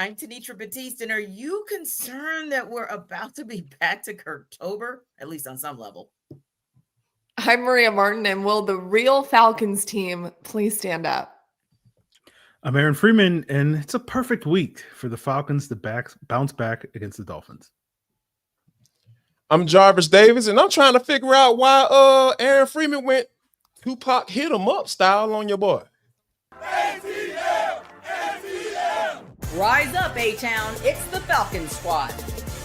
I'm Tenitra Batiste, and are you concerned that we're about to be back to October, at least on some level? I'm Maria Martin, and will the real Falcons team please stand up? I'm Aaron Freeman, and it's a perfect week for the Falcons to bounce back against the Dolphins. I'm Jarvis Davis, and I'm trying to figure out why Aaron Freeman went Tupac hit 'em up style on your boy. ATL! ATL! Rise up, A-Town. It's the Falcons Squad.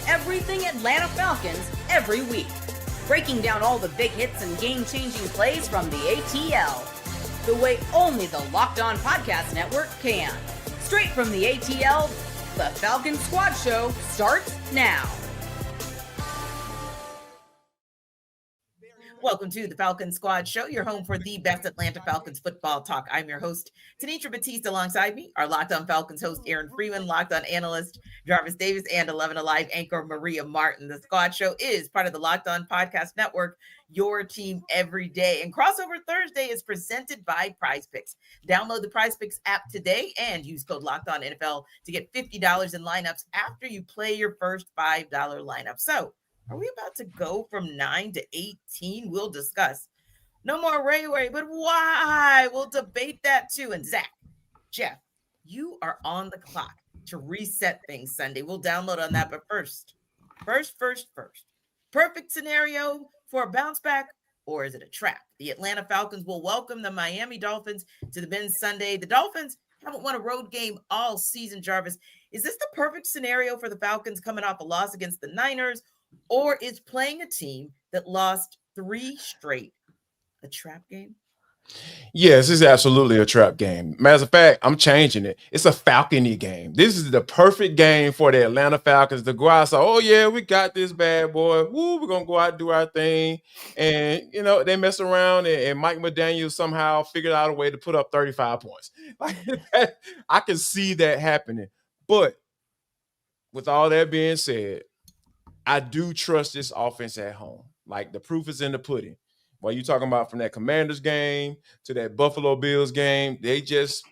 Everything Atlanta Falcons every week. Breaking down all the big hits and game-changing plays from the ATL. The way only the Locked On Podcast Network can. Straight from the ATL, the Falcons Squad Show starts now. Welcome to the Falcons Squad Show, your home for the best Atlanta Falcons football talk. I'm your host, Tenitra Batiste, alongside me, our Locked On Falcons host, Aaron Freeman, Locked On analyst, Jarvis Davis, and 11 Alive anchor, Maria Martin. The Squad Show is part of the Locked On Podcast Network, your team every day. And Crossover Thursday is presented by Prize Picks. Download the Prize Picks app today and use code Locked On NFL to get $50 in lineups after you play your first $5 lineup. So, are we about to go from 9 to 18? We'll discuss. No more Ray-Ray, but why? We'll debate that too. And Zach, Jeff, you are on the clock to reset things Sunday. We'll download on that. But first. Perfect scenario for a bounce back, or is it a trap? The Atlanta Falcons will welcome the Miami Dolphins to the Benz Sunday. The Dolphins haven't won a road game all season, Jarvis. Is this the perfect scenario for the Falcons coming off a loss against the Niners? Or is playing a team that lost 3 straight a trap game? Yes, it's absolutely a trap game. Matter of fact, I'm changing it. It's a Falcony game. This is the perfect game for the Atlanta Falcons to go out and say, oh, yeah, we got this bad boy. Woo, we're going to go out and do our thing. And, they mess around and Mike McDaniel somehow figured out a way to put up 35 points. I can see that happening. But with all that being said, I do trust this offense at home. Like, the proof is in the pudding. What you talking about from that Commanders game to that Buffalo Bills game,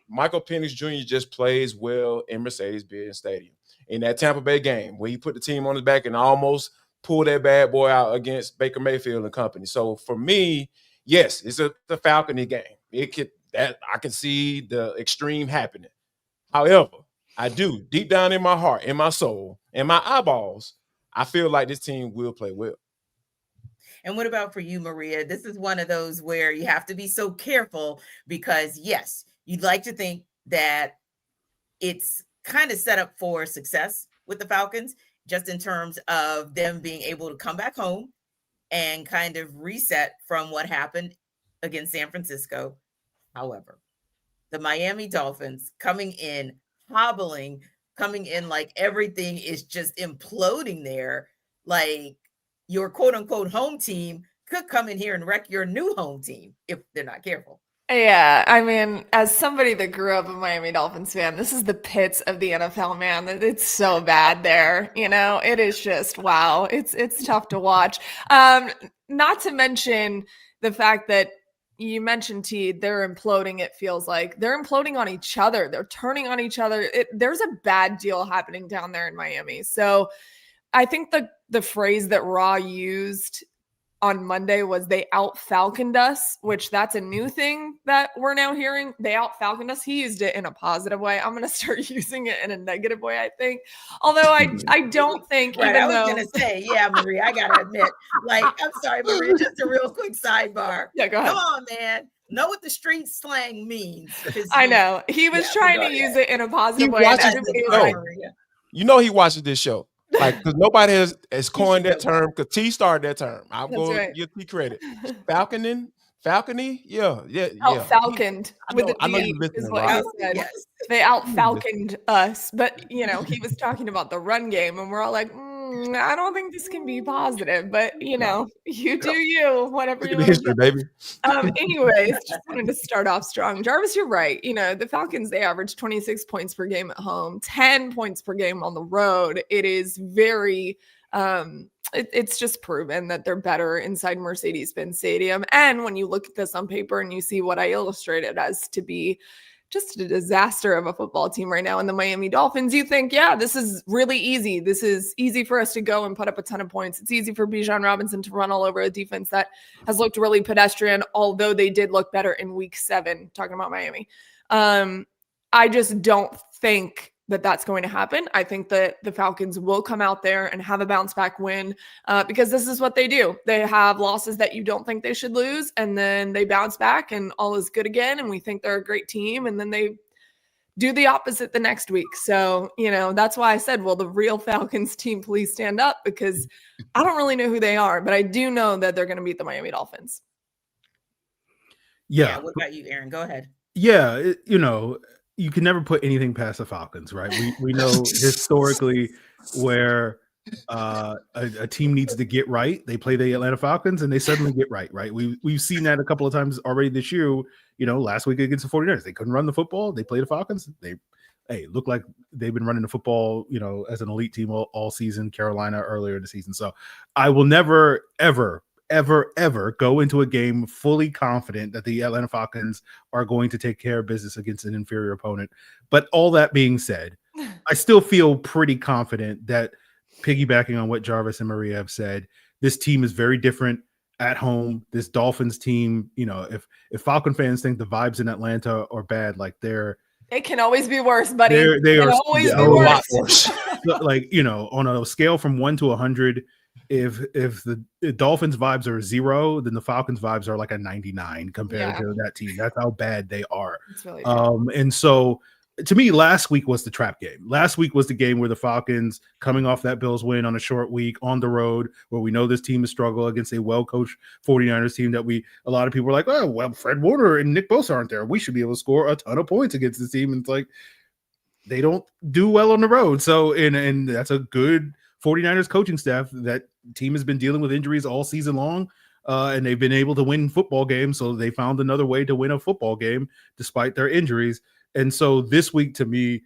Michael Penix Jr. just plays well in Mercedes-Benz Stadium. In that Tampa Bay game where he put the team on his back and almost pulled that bad boy out against Baker Mayfield and company. So for me, yes, it's the Falcony game. I can see the extreme happening. However, I do, deep down in my heart, in my soul, in my eyeballs, I feel like this team will play well. And what about for you, Maria? This is one of those where you have to be so careful because, yes, you'd like to think that it's kind of set up for success with the Falcons, just in terms of them being able to come back home and kind of reset from what happened against San Francisco. However, the Miami Dolphins coming in, hobbling, coming in like everything is just imploding there. Like your quote unquote home team could come in here and wreck your new home team if they're not careful. Yeah, I mean, as somebody that grew up a Miami Dolphins fan, this is the pits of the NFL, man. It's so bad there. It is just, wow. It's tough to watch. Not to mention the fact that you mentioned, T, they're imploding, it feels like. They're imploding on each other. They're turning on each other. There's a bad deal happening down there in Miami. So I think the phrase that Raw used on Monday was they out-Falconed us, which that's a new thing that we're now hearing. They out-Falconed us. He used it in a positive way. I'm going to start using it in a negative way, I think. Although I don't think, right, I was going to say, yeah, Maria, I got to admit, I'm sorry, Maria, just a real quick sidebar. Yeah, go ahead. Come on, man. Know what the street slang means. I know. He was trying to use it in a positive way. He watches this show. Because nobody has coined that term, because T started that term. I'll go give T credit. Falcony? Yeah. Out-Falconed with a D is what he said. Yes. They out-Falconed us. But, he was talking about the run game, and we're all like, I don't think this can be positive. But, you do you, whatever you want to do. Baby. Anyways, just wanted to start off strong. Jarvis, you're right. The Falcons, they average 26 points per game at home, 10 points per game on the road. It is very it's just proven that they're better inside Mercedes-Benz Stadium. And when you look at this on paper and you see what I illustrated as to be just a disaster of a football team right now. And the Miami Dolphins, you think, yeah, this is really easy. This is easy for us to go and put up a ton of points. It's easy for Bijan Robinson to run all over a defense that has looked really pedestrian, although they did look better in week 7, talking about Miami. I just don't think that that's going to happen. I think that the Falcons will come out there and have a bounce back win because this is what they do. They have losses that you don't think they should lose, and then they bounce back and all is good again. And we think they're a great team. And then they do the opposite the next week. So, that's why I said, will the real Falcons team please stand up? Because I don't really know who they are, but I do know that they're going to beat the Miami Dolphins. Yeah. What about you, Aaron? Go ahead. Yeah. You can never put anything past the Falcons, right? We know historically where a team needs to get right. They play the Atlanta Falcons and they suddenly get right? We've seen that a couple of times already this year. Last week against the 49ers, they couldn't run the football. They played the Falcons. They look like they've been running the football, as an elite team all season. Carolina earlier in the season. So I will never, ever go into a game fully confident that the Atlanta Falcons are going to take care of business against an inferior opponent. But all that being said, I still feel pretty confident that, piggybacking on what Jarvis and Maria have said, this team is very different at home. This Dolphins team, if Falcon fans think the vibes in Atlanta are bad, it can always be worse, buddy. They are always be a lot worse. On a scale from 1 to 100, if the Dolphins vibes are 0, then the Falcons vibes are like a 99 compared to that team. That's how bad they are. Really and so to me, last week was the trap game. Last week was the game where the Falcons, coming off that Bills win on a short week on the road, where we know this team has struggled against a well-coached 49ers team that a lot of people were like, oh, well, Fred Warner and Nick Bosa aren't there. We should be able to score a ton of points against this team. And it's like, they don't do well on the road. So, and that's a good 49ers coaching staff. That team has been dealing with injuries all season long, and they've been able to win football games. So they found another way to win a football game despite their injuries. And so this week, to me,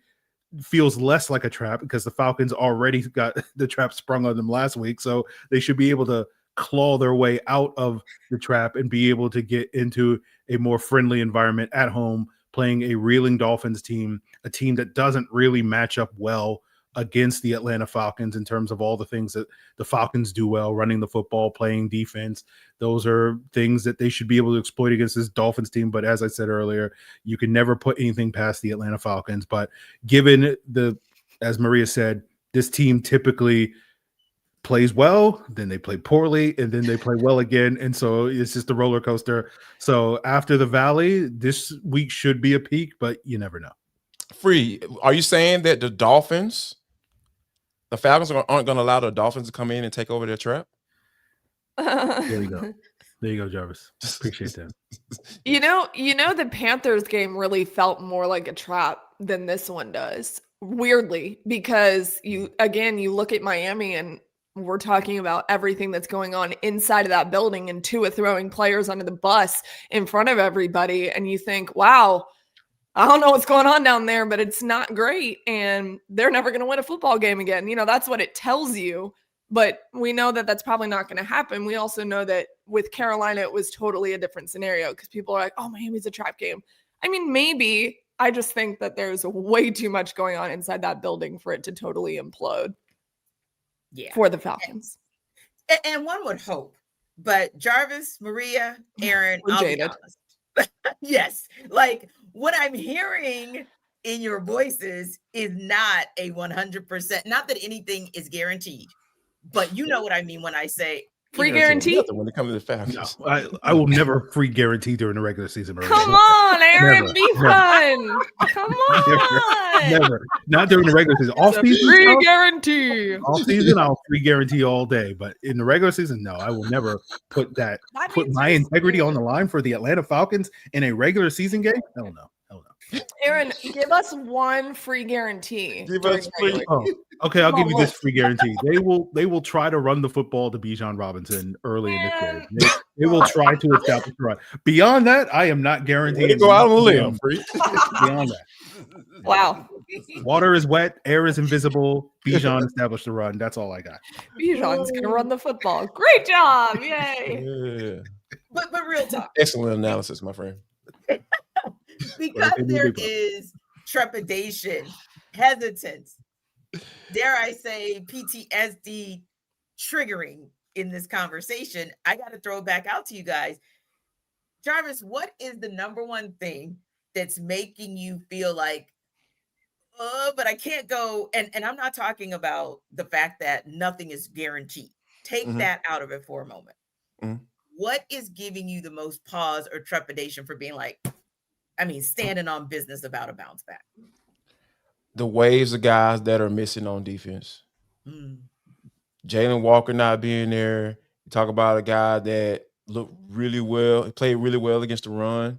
feels less like a trap because the Falcons already got the trap sprung on them last week. So they should be able to claw their way out of the trap and be able to get into a more friendly environment at home, playing a reeling Dolphins team, a team that doesn't really match up well against the Atlanta Falcons in terms of all the things that the Falcons do well, running the football, playing defense. Those are things that they should be able to exploit against this Dolphins team. But as I said earlier, you can never put anything past the Atlanta Falcons. But given as Maria said, this team typically plays well, then they play poorly, and then they play well again. And so it's just a roller coaster. So after the valley, this week should be a peak, but you never know. Free, are you saying that the Falcons aren't going to allow the Dolphins to come in and take over their trap? There you go. There you go, Jarvis. Appreciate that. The Panthers game really felt more like a trap than this one does, weirdly, because you look at Miami and we're talking about everything that's going on inside of that building and Tua throwing players under the bus in front of everybody. And you think, wow, I don't know what's going on down there, but it's not great. And they're never going to win a football game again. That's what it tells you. But we know that that's probably not going to happen. We also know that with Carolina, it was totally a different scenario because people are like, oh, Miami's a trap game. I mean, maybe. I just think that there's way too much going on inside that building for it to totally implode. Yeah. For the Falcons. And one would hope. But Jarvis, Maria, Aaron, I'll be honest. Yes. Like what I'm hearing in your voices is not a 100%. Not that anything is guaranteed, but you know what I mean when I say free guarantee. When it comes to the Falcons, no, I will never free guarantee during the regular season. Maria. Come on, Aaron, be fun. Come on, never. Not during the regular season. Off season, free guarantee. Off season, I'll free guarantee all day. But in the regular season, no, I will never put my integrity on the line for the Atlanta Falcons in a regular season game. Hell no. Aaron, give us one free guarantee. Give us free. Oh, okay, I'll give you this free guarantee. They will try to run the football to Bijan Robinson early in the game. They will try to establish the run. Beyond that, I am not guaranteeing. Go out on a limb. Beyond that. Wow. Water is wet, air is invisible. Bijan established the run. That's all I got. Bijan's gonna run the football. Great job. Yay. Yeah. But real talk. Excellent analysis, my friend. because there is trepidation, hesitance, dare I say, PTSD triggering in this conversation. I got to throw it back out to you guys. Jarvis, what is the number one thing that's making you feel like, but I can't go? And I'm not talking about the fact that nothing is guaranteed. Take that out of it for a moment. What is giving you the most pause or trepidation for being like, standing on business about a bounce back? The waves of guys that are missing on defense. Jalen Walker not being there. You talk about a guy that looked really well, he played really well against the run.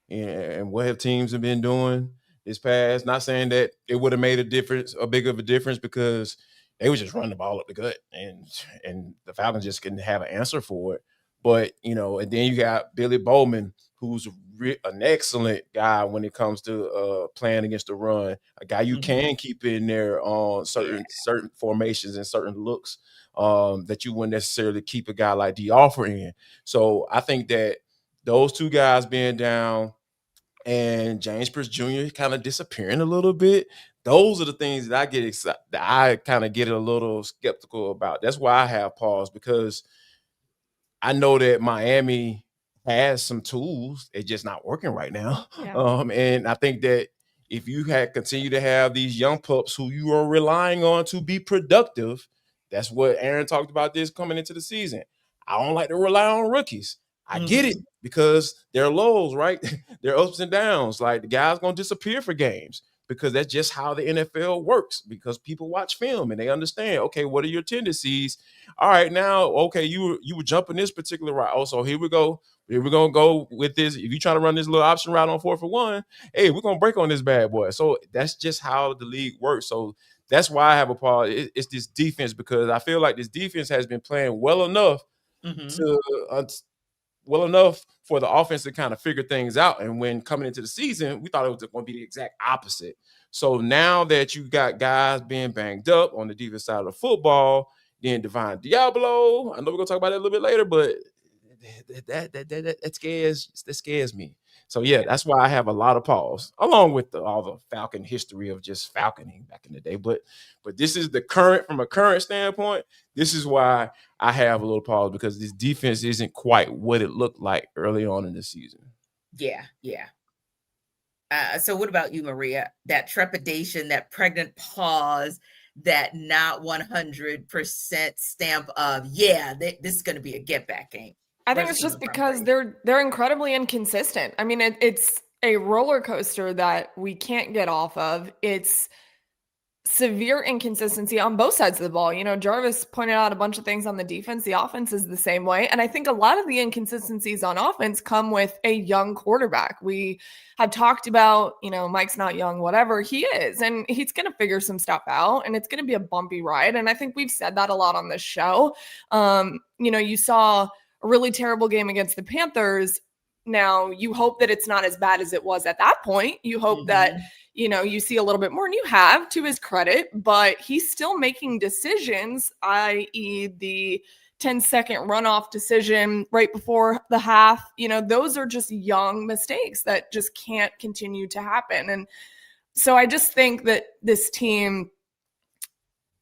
And what have teams have been doing this past? Not saying that it would have made a big of a difference, because they would just run the ball up the gut, and the Falcons just couldn't have an answer for it. But, and then you got Billy Bowman, who's an excellent guy when it comes to playing against the run, a guy you can keep in there on certain formations and certain looks that you wouldn't necessarily keep a guy like D'Offer in. So I think that those two guys being down and James Pierce Jr. kind of disappearing a little bit, those are the things that I get excited, that I kind of get a little skeptical about. That's why I have pause, because I know that Miami has some tools. It's just not working right now. Yeah. And I think that if you continue to have these young pups who you are relying on to be productive, that's what Aaron talked about this coming into the season. I don't like to rely on rookies. I get it, because there are lows, right? There are ups and downs. Like, the guy's going to disappear for games, because that's just how the NFL works, because people watch film and they understand, okay, what are your tendencies? All right, now, okay, you were jumping this particular route. Oh, so here we go. We're going to go with this. If you try to run this little option route on 4th and 1, hey, we're going to break on this bad boy. So that's just how the league works. So that's why I have a pause. It's this defense, because I feel like this defense has been playing well enough for the offense to kind of figure things out. And when coming into the season, we thought it was going to be the exact opposite. So now that you got guys being banged up on the defense side of the football, then Divine Deablo, I know we're going to talk about that a little bit later, but that scares me. So, yeah, that's why I have a lot of pause, along with all the Falcon history of just falconing back in the day. But this is from a current standpoint, this is why I have a little pause, because this defense isn't quite what it looked like early on in the season. Yeah. So what about you, Maria? That trepidation, that pregnant pause, that not 100% stamp of, this is going to be a get-back game. I think it's just because they're incredibly inconsistent. I mean, it's a roller coaster that we can't get off of. It's severe inconsistency on both sides of the ball. Jarvis pointed out a bunch of things on the defense. The offense is the same way. And I think a lot of the inconsistencies on offense come with a young quarterback. We have talked about, Mike's not young, whatever. He is. And he's going to figure some stuff out. And it's going to be a bumpy ride. And I think we've said that a lot on this show. You saw a really terrible game against the Panthers. Now, you hope that it's not as bad as it was at that point. You hope that, you see a little bit more, and you have, to his credit, but he's still making decisions, i.e. the 10-second runoff decision right before the half. Those are just young mistakes that just can't continue to happen. And so I just think that this team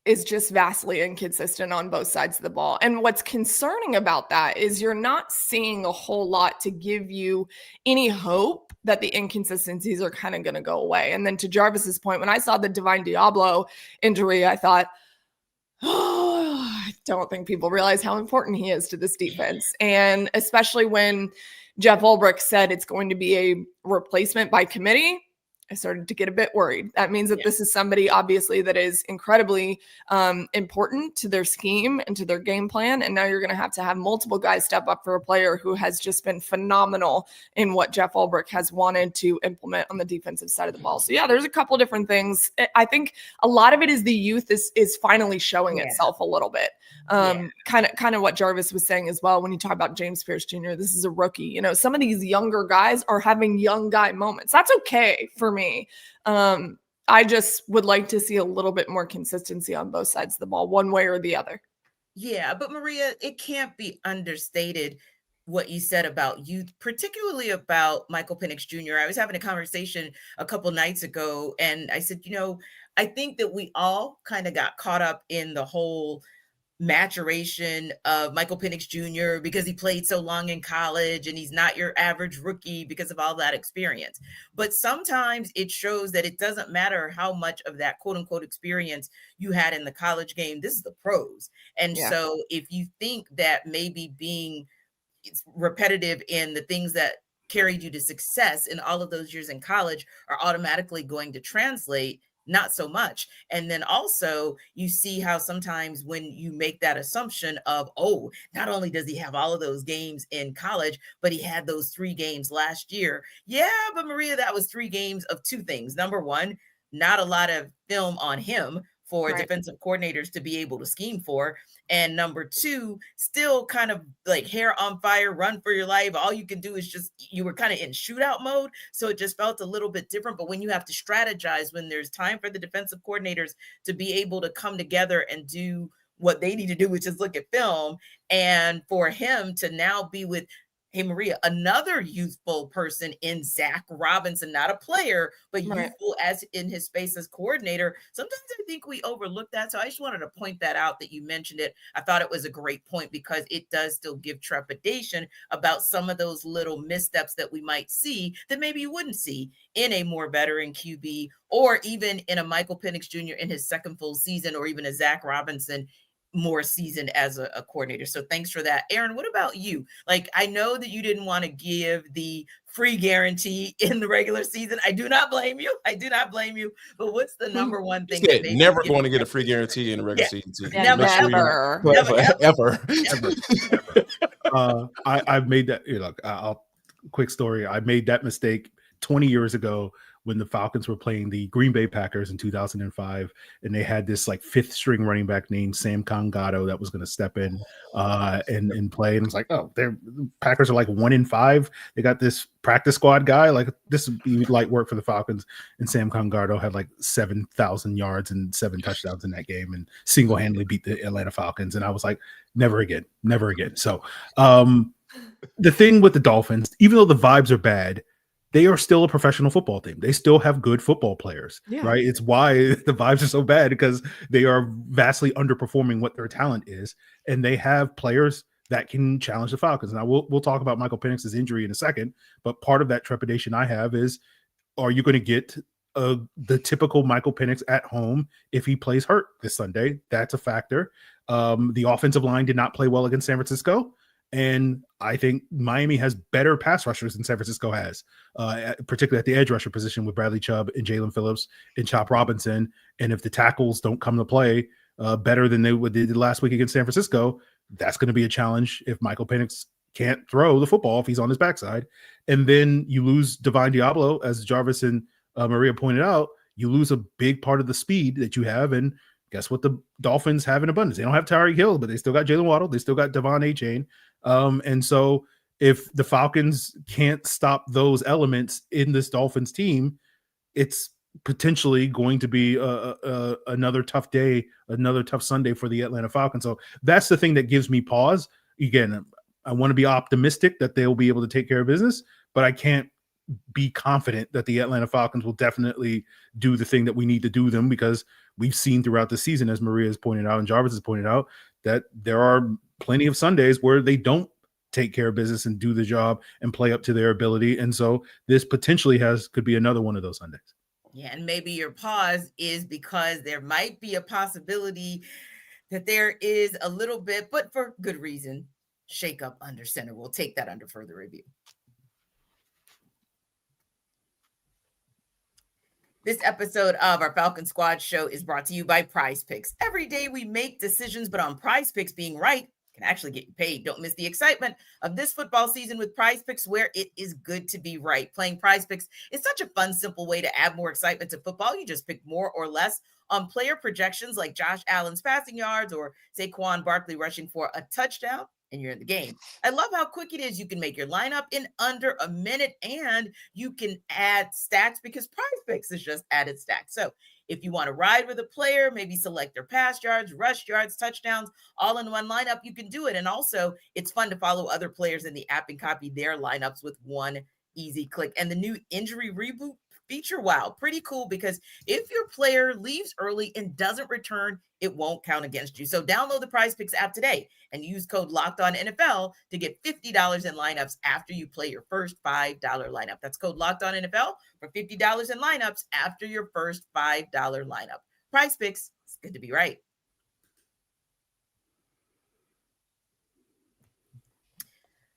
is just vastly inconsistent on both sides of the ball. And what's concerning about that is you're not seeing a whole lot to give you any hope that the inconsistencies are kind of going to go away. And then to Jarvis's point, when I saw the Divine Deablo injury, I thought, I don't think people realize how important he is to this defense. And especially when Jeff Ulbrich said it's going to be a replacement by committee, I started to get a bit worried. That means that this is somebody, obviously, that is incredibly important to their scheme and to their game plan. And now you're going to have multiple guys step up for a player who has just been phenomenal in what Jeff Ulbrich has wanted to implement on the defensive side of the ball. So, there's a couple different things. I think a lot of it is the youth is finally showing itself a little bit. Kind of what Jarvis was saying as well. When you talk about James Pierce Jr., this is a rookie. Some of these younger guys are having young guy moments. That's okay for me. I just would like to see a little bit more consistency on both sides of the ball, one way or the other. Yeah, but Maria, it can't be understated. what you said about youth, particularly about Michael Penix Jr. I was having a conversation a couple nights ago, and I said, I think that we all kind of got caught up in the whole maturation of Michael Penix Jr. because he played so long in college and he's not your average rookie because of all that experience. But sometimes it shows that it doesn't matter how much of that quote unquote experience you had in the college game. This is the pros. And so if you think that maybe being repetitive in the things that carried you to success in all of those years in college are automatically going to translate, not so much. And then also you see how sometimes when you make that assumption of, oh, not only does he have all of those games in college, but he had those 3 games last year. Yeah, but Maria, that was 3 games of 2 things. Number one, not a lot of film on him for defensive coordinators to be able to scheme for. And number 2, still kind of like hair on fire, run for your life. All you can do is just, you were kind of in shootout mode. So it just felt a little bit different. But when you have to strategize, when there's time for the defensive coordinators to be able to come together and do what they need to do, which is look at film, and for him to now be with, hey, Maria, another youthful person in Zach Robinson, not a player, but youthful as in his space as coordinator. Sometimes I think we overlook that. So I just wanted to point that out, that you mentioned it. I thought it was a great point because it does still give trepidation about some of those little missteps that we might see that maybe you wouldn't see in a more veteran QB, or even in a Michael Penix Jr. in his second full season, or even a Zach Robinson more seasoned as a coordinator. So thanks for that. Aaron, what about you? Like, I know that you didn't want to give the free guarantee in the regular season. I do not blame you. But what's the number one thing that never going to get a free guarantee in the regular season? Never. I've made that. Look, quick story. I made that mistake 20 years ago when the Falcons were playing the Green Bay Packers in 2005, and they had this like 5th string running back named Sam Congato that was going to step in and play. And it's like, oh, the Packers are like 1-5. They got this practice squad guy. Like, this would be light work for the Falcons. And Sam Congato had like 7,000 yards and 7 touchdowns in that game and single-handedly beat the Atlanta Falcons. And I was like, never again. So the thing with the Dolphins, even though the vibes are bad, they are still a professional football team. They still have good football players, right? It's why the vibes are so bad, because they are vastly underperforming what their talent is. And they have players that can challenge the Falcons. Now, we'll talk about Michael Penix's injury in a second, but part of that trepidation I have is, are you going to get the typical Michael Penix at home if he plays hurt this Sunday? That's a factor. The offensive line did not play well against San Francisco. And I think Miami has better pass rushers than San Francisco has, particularly at the edge rusher position with Bradley Chubb and Jalen Phillips and Chop Robinson. And if the tackles don't come to play better than they did last week against San Francisco, that's going to be a challenge if Michael Penix can't throw the football if he's on his backside. And then you lose Divine Deablo, as Jarvis and Maria pointed out. You lose a big part of the speed that you have. And guess what the Dolphins have in abundance? They don't have Tyreek Hill, but they still got Jalen Waddle. They still got Devon Achane. And so if the Falcons can't stop those elements in this Dolphins team, it's potentially going to be another tough day, another tough Sunday for the Atlanta Falcons. So that's the thing that gives me pause. Again, I want to be optimistic that they'll be able to take care of business, but I can't be confident that the Atlanta Falcons will definitely do the thing that we need to do them, because we've seen throughout the season, as Maria has pointed out and Jarvis has pointed out, that there are plenty of Sundays where they don't take care of business and do the job and play up to their ability. And so this potentially could be another one of those Sundays. Yeah, and maybe your pause is because there might be a possibility that there is a little bit, but for good reason, shake up under center. We'll take that under further review. This episode of our Falcons Squad Show is brought to you by Prize Picks. Every day we make decisions, but on Prize Picks, being right can actually get you paid. Don't miss the excitement of this football season with Prize Picks, where it is good to be right. Playing Prize Picks is such a fun, simple way to add more excitement to football. You just pick more or less on player projections like Josh Allen's passing yards or Saquon Barkley rushing for a touchdown, and you're in the game. I love how quick it is. You can make your lineup in under a minute, and you can add stacks because Prize Picks is just added stacks. So If you want to ride with a player, maybe select their pass yards, rush yards, touchdowns, all in one lineup, you can do it. And also, it's fun to follow other players in the app and copy their lineups with one easy click. And the new injury reboot feature, wow, pretty cool, because if your player leaves early and doesn't return, it won't count against you. So download the Prize Picks app today and use code LOCKEDONNFL to get $50 in lineups after you play your first $5 lineup. That's code LOCKEDONNFL for $50 in lineups after your first $5 lineup. Prize Picks, it's good to be right.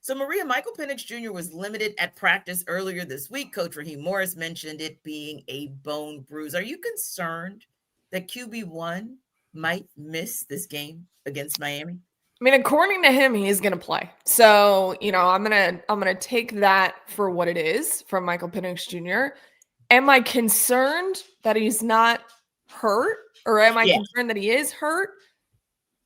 So, Maria, Michael Penix Jr. was limited at practice earlier this week. Coach Raheem Morris mentioned it being a bone bruise. Are you concerned that QB1 might miss this game against Miami? I mean, according to him, he is going to play. So, I'm gonna take that for what it is from Michael Penix Jr. Am I concerned that he's not hurt, or am I concerned that he is hurt?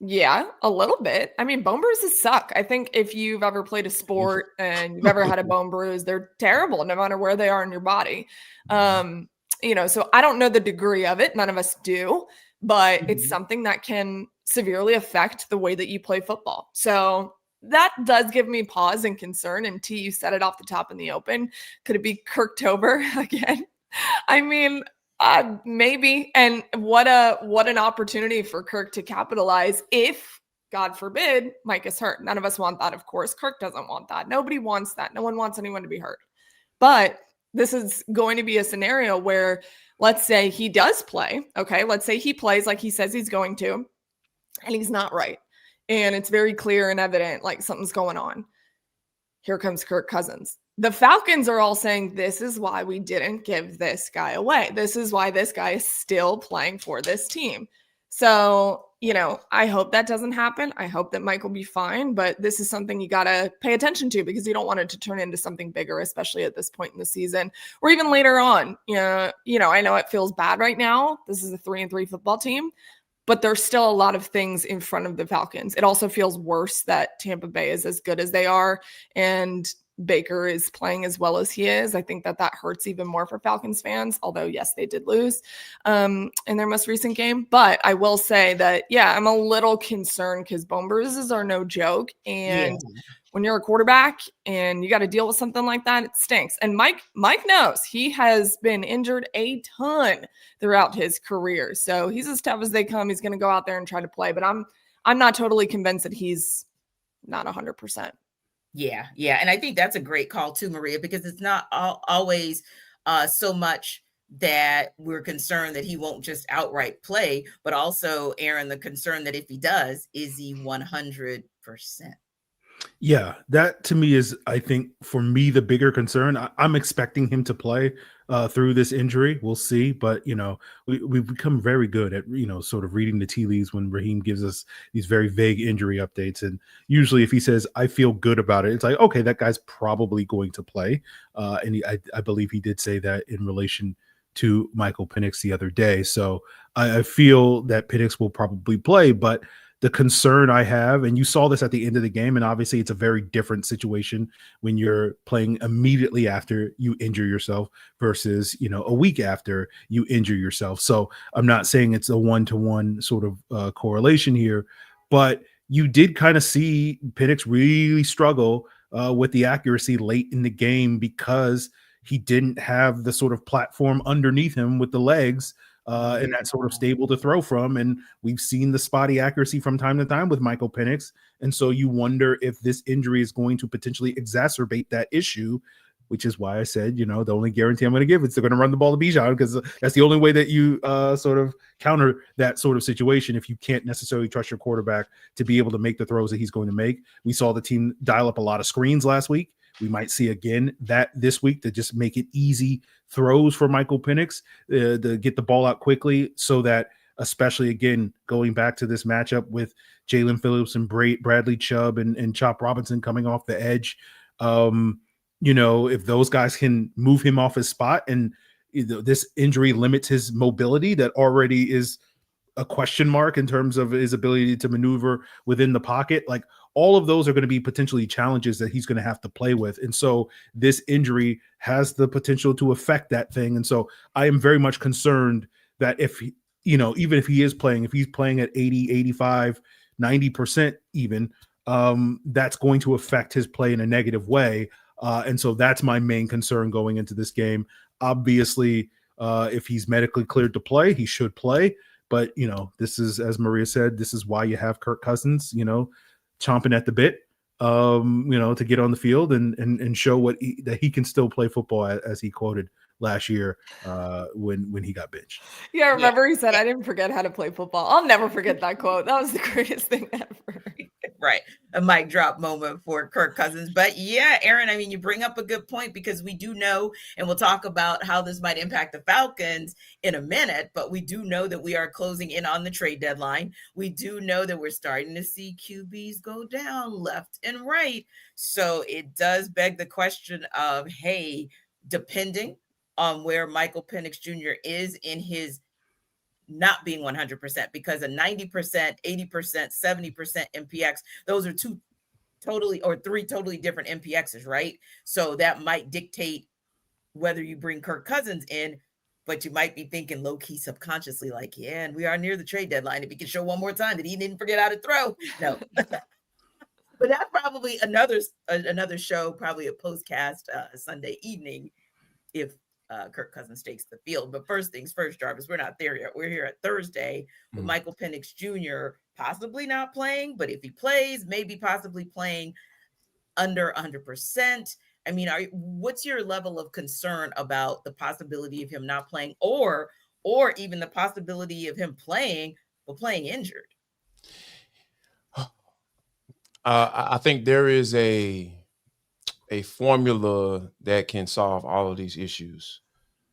Yeah, a little bit. I mean, bone bruises suck. I think if you've ever played a sport and you've ever had a bone bruise, they're terrible no matter where they are in your body. So I don't know the degree of it. None of us do, but it's something that can severely affect the way that you play football. So that does give me pause and concern. And T, you said it off the top in the open. Could it be Kirktober again? I mean, maybe. And what an opportunity for Kirk to capitalize if, God forbid, Mike is hurt. None of us want that, of course. Kirk doesn't want that. Nobody wants that. No one wants anyone to be hurt. But this is going to be a scenario where, let's say he does play. Okay, let's say he plays like he says he's going to, and he's not right. And it's very clear and evident, like something's going on. Here comes Kirk Cousins. The Falcons are all saying, this is why we didn't give this guy away. This is why this guy is still playing for this team. So, I hope that doesn't happen. I hope that Mike will be fine, but this is something you got to pay attention to because you don't want it to turn into something bigger, especially at this point in the season or even later on. I know it feels bad right now. This is a 3-3 football team, but there's still a lot of things in front of the Falcons. It also feels worse that Tampa Bay is as good as they are and Baker is playing as well as he is. I think that hurts even more for Falcons fans, although yes, they did lose in their most recent game. But I will say that, I'm a little concerned because bone bruises are no joke. And when you're a quarterback and you got to deal with something like that, it stinks. And Mike knows he has been injured a ton throughout his career. So he's as tough as they come. He's going to go out there and try to play. But I'm not totally convinced that he's not 100%. Yeah. And I think that's a great call too, Maria, because it's not always so much that we're concerned that he won't just outright play, but also, Aaron, the concern that if he does, is he 100%? Yeah, that to me is, I think, for me, the bigger concern. I'm expecting him to play through this injury. We'll see. But, we've become very good at, sort of reading the tea leaves when Raheem gives us these very vague injury updates. And usually if he says, I feel good about it, it's like, okay, that guy's probably going to play. And I believe he did say that in relation to Michael Penix the other day. So I feel that Penix will probably play, but the concern I have, and you saw this at the end of the game, and obviously it's a very different situation when you're playing immediately after you injure yourself versus, a week after you injure yourself. So I'm not saying it's a one-to-one sort of correlation here, but you did kind of see Penix really struggle with the accuracy late in the game because he didn't have the sort of platform underneath him with the legs and that sort of stable to throw from. And we've seen the spotty accuracy from time to time with Michael Penix. And so you wonder if this injury is going to potentially exacerbate that issue, which is why I said, the only guarantee I'm going to give is they're going to run the ball to Bijan, because that's the only way that you sort of counter that sort of situation if you can't necessarily trust your quarterback to be able to make the throws that he's going to make. We saw the team dial up a lot of screens last week. We might see again that this week to just make it easy throws for Michael Penix to get the ball out quickly, so that, especially again, going back to this matchup with Jalen Phillips and Bradley Chubb and Chop Robinson coming off the edge, if those guys can move him off his spot, and this injury limits his mobility that already is a question mark in terms of his ability to maneuver within the pocket, like all of those are going to be potentially challenges that he's going to have to play with. And so this injury has the potential to affect that thing. And so I am very much concerned that if he, even if he is playing, if he's playing at 80, 85, 90% even, that's going to affect his play in a negative way. And so that's my main concern going into this game. Obviously, if he's medically cleared to play, he should play. But, this is, as Maria said, this is why you have Kirk Cousins, chomping at the bit, to get on the field and show that he can still play football, as he quoted last year when he got benched. Yeah, I remember he said, I didn't forget how to play football. I'll never forget that quote. That was the greatest thing ever. Right. A mic drop moment for Kirk Cousins. But yeah, Aaron, I mean, you bring up a good point, because we do know, and we'll talk about how this might impact the Falcons in a minute, but we do know that we are closing in on the trade deadline. We do know that we're starting to see QBs go down left and right. So it does beg the question of, hey, depending on where Michael Penix Jr. is in his not being 100%, because a 90%, 80%, 70% MPX, those are three totally different MPXs, right? So that might dictate whether you bring Kirk Cousins in, but you might be thinking low-key subconsciously, like, yeah, and we are near the trade deadline. If he can show one more time that he didn't forget how to throw. No. But that's probably another show, probably a postcast Sunday evening, if Kirk Cousins takes the field. But first things first, Jarvis, we're not there yet. We're here at Thursday with Michael Penix Jr. possibly not playing, but if he plays, maybe possibly playing under 100%. I mean, what's your level of concern about the possibility of him not playing, or even the possibility of him playing, but playing injured? I think there is a formula that can solve all of these issues.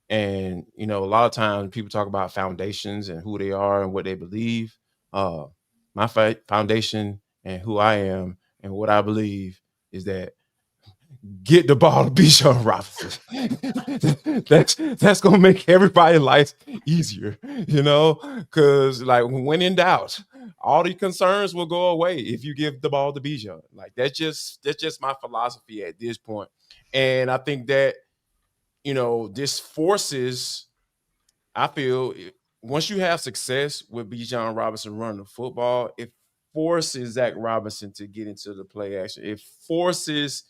And, a lot of times people talk about foundations and who they are and what they believe. My foundation and who I am and what I believe is that get the ball to Bijan Robinson. That's going to make everybody's life easier, because like when in doubt, all the concerns will go away if you give the ball to Bijan. Like that's just my philosophy at this point. And I think that, this forces, I feel, once you have success with Bijan Robinson running the football, it forces Zach Robinson to get into the play action. It forces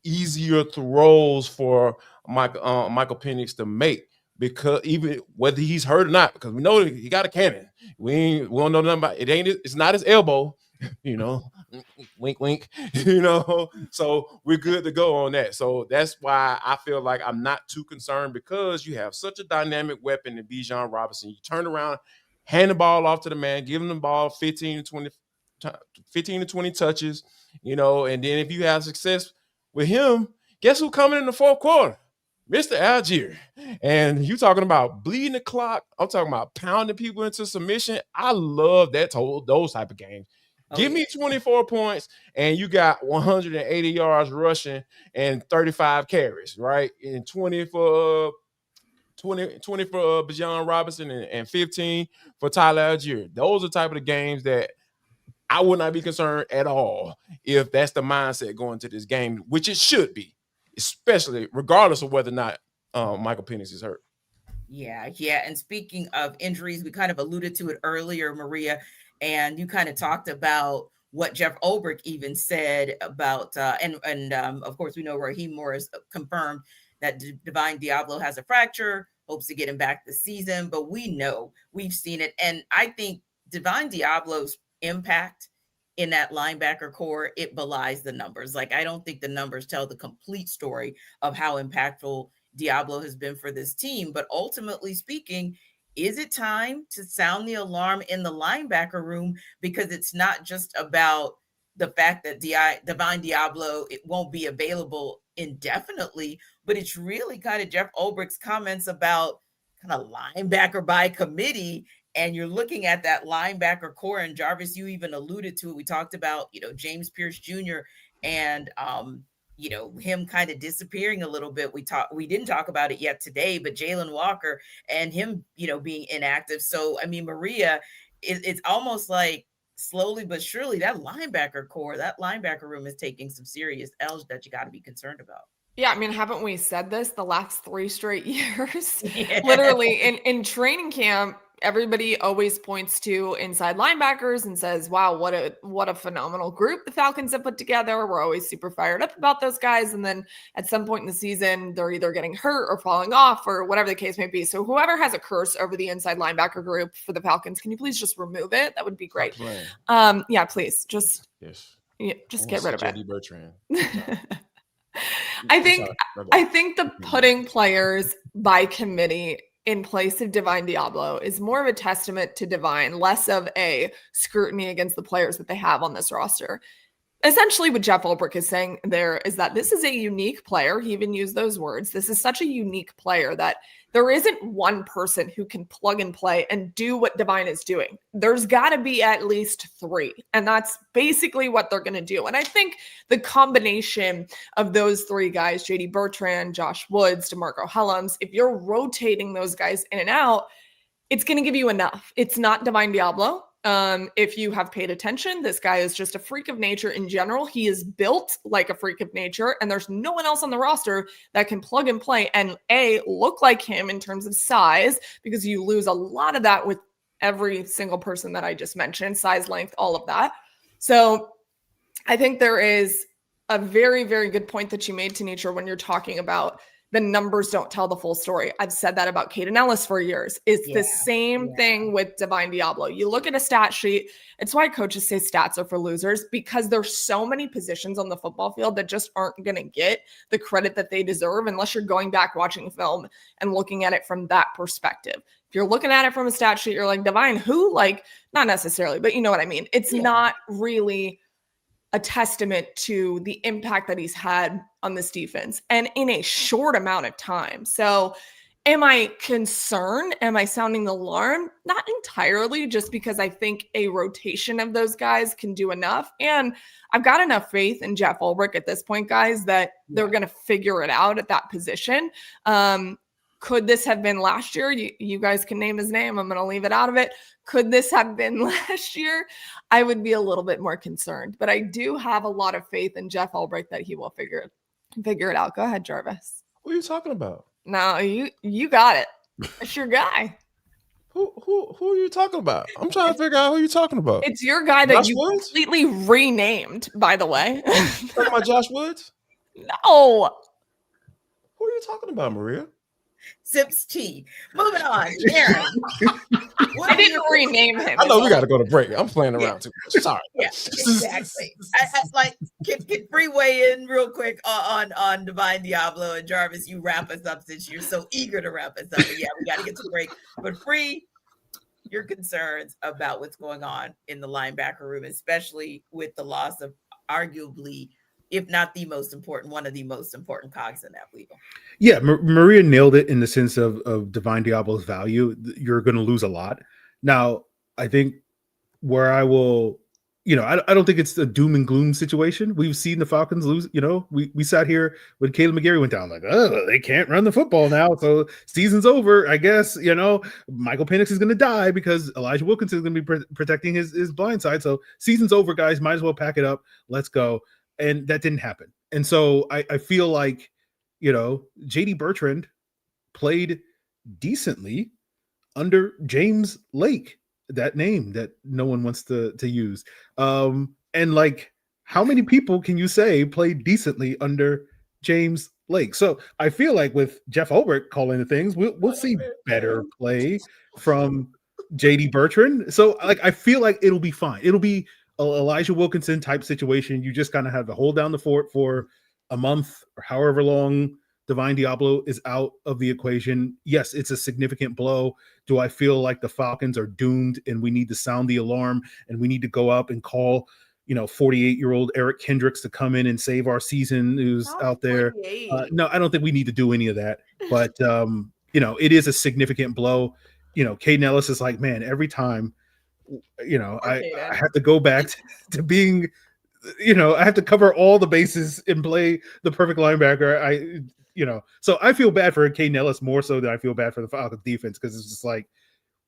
easier throws for Michael Penix to make, because even whether he's hurt or not, because we know that he got a cannon. We don't know nothing about it. It's not his elbow, wink, wink, so we're good to go on that. So that's why I feel like I'm not too concerned, because you have such a dynamic weapon in Bijan Robinson. You turn around, hand the ball off to the man, give him the ball 15 to 20 touches, and then if you have success with him, guess who's coming in the fourth quarter? Mr. Allgeier. And you talking about bleeding the clock. I'm talking about pounding people into submission. I love those type of games. Give me 24 points and you got 180 yards rushing and 35 carries, right? And 20 for Bijan Robinson and 15 for Tyler Allgeier. Those are the type of the games that I would not be concerned at all if that's the mindset going to this game, which it should be, especially regardless of whether or not Michael Penix is hurt. Yeah. And speaking of injuries, we kind of alluded to it earlier, Maria, and you kind of talked about what Jeff Ulbrich even said about, and of course, we know Raheem Morris confirmed that Divine Deablo has a fracture, hopes to get him back this season, but we've seen it. And I think Divine Deablo's impact in that linebacker core, it belies the numbers. Like, I don't think the numbers tell the complete story of how impactful Deablo has been for this team. But ultimately speaking, is it time to sound the alarm in the linebacker room? Because it's not just about the fact that Divine Deablo, it won't be available indefinitely, but it's really kind of Jeff Ulbrich's comments about kind of linebacker by committee. And you're looking at that linebacker core, and Jarvis, you even alluded to it. We talked about, James Pierce Jr. and, him kind of disappearing a little bit. We didn't talk about it yet today, but Jalen Walker and him, being inactive. So, I mean, Maria, it's almost like slowly but surely that linebacker core, that linebacker room is taking some serious L's that you got to be concerned about. Yeah, I mean, haven't we said this the last 3 straight years? Yeah. Literally in training camp, everybody always points to inside linebackers and says, "Wow, what a phenomenal group the Falcons have put together." We're always super fired up about those guys, and then at some point in the season, they're either getting hurt or falling off or whatever the case may be. So whoever has a curse over the inside linebacker group for the Falcons, can you please just remove it? That would be great. Yeah, please just get rid of it. JD Bertrand. I think the putting players by committee in place of Divine Deablo is more of a testament to Divine, less of a scrutiny against the players that they have on this roster. Essentially, what Jeff Ulbrich is saying there is that this is a unique player. He even used those words. This is such a unique player that there isn't one person who can plug and play and do what Divine is doing. There's got to be at least 3. And that's basically what they're going to do. And I think the combination of those 3 guys, JD Bertrand, Josh Woods, DeMarco Hellams, if you're rotating those guys in and out, it's going to give you enough. It's not Divine Deablo. If you have paid attention, this guy is just a freak of nature in general. He is built like a freak of nature, and there's no one else on the roster that can plug and play and look like him in terms of size, because you lose a lot of that with every single person that I just mentioned, size, length, all of that. So I think there is a very, very good point that you made, Tanisha, when you're talking about the numbers don't tell the full story. I've said that about Caden Ellis for years. It's the same thing with Divine Deablo. You look at a stat sheet. It's why coaches say stats are for losers, because there's so many positions on the football field that just aren't going to get the credit that they deserve unless you're going back watching film and looking at it from that perspective. If you're looking at it from a stat sheet, you're like, Divine, who? Like, not necessarily, but you know what I mean? It's not really a testament to the impact that he's had on this defense and in a short amount of time. So am I concerned? Am I sounding the alarm? Not entirely, just because I think a rotation of those guys can do enough. And I've got enough faith in Jeff Ulbrich at this point, guys, that they're going to figure it out at that position. Could this have been last year? You guys can name his name. I'm going to leave it out of it. Could this have been last year? I would be a little bit more concerned, but I do have a lot of faith in Jeff Ulbrich that he will figure it out. Go ahead, Jarvis. What are you talking about? No, you got it. It's your guy. Who are you talking about? I'm trying to figure out who you're talking about. It's your guy that Josh you Woods? completely renamed, by the way. Talking about Josh Woods? No. Who are you talking about, Maria? Sips tea. Moving on. Aaron. I didn't rename him. I know we got to go to break. I'm playing around too much. Sorry. Yeah, exactly. Can Freeway in real quick on Divine Deablo, and Jarvis, you wrap us up since you're so eager to wrap us up. But yeah, we got to get to break. But Free, your concerns about what's going on in the linebacker room, especially with the loss of arguably, if not the most important, one of the most important cogs in that wheel. Yeah, Maria nailed it in the sense of Divine Deablo's value. You're going to lose a lot. Now, I think where I will, I don't think it's a doom and gloom situation. We've seen the Falcons lose. We sat here when Caleb McGarry went down, like, oh, they can't run the football now, so season's over, I guess. Michael Penix is going to die because Elijah Wilkinson is going to be protecting his blind side. So season's over, guys. Might as well pack it up. Let's go. And that didn't happen. And so I feel like, JD Bertrand played decently under James Lake, that name that no one wants to use. And like, how many people can you say played decently under James Lake? So I feel like with Jeff Ulbrich calling the things, we'll see better play from JD Bertrand. So like, I feel like it'll be fine. It'll be Elijah Wilkinson type situation. You just kind of have to hold down the fort for a month or however long Divine Deablo is out of the equation. Yes, it's a significant blow. Do I feel like the Falcons are doomed and we need to sound the alarm and we need to go up and call, 48-year-old Eric Kendricks to come in and save our season who's out there? No, I don't think we need to do any of that. But, it is a significant blow. Caden Ellis is like, man, every time, I have to go back to being, I have to cover all the bases and play the perfect linebacker. So I feel bad for Caden Ellis more so than I feel bad for the Falcons defense, because it's just like,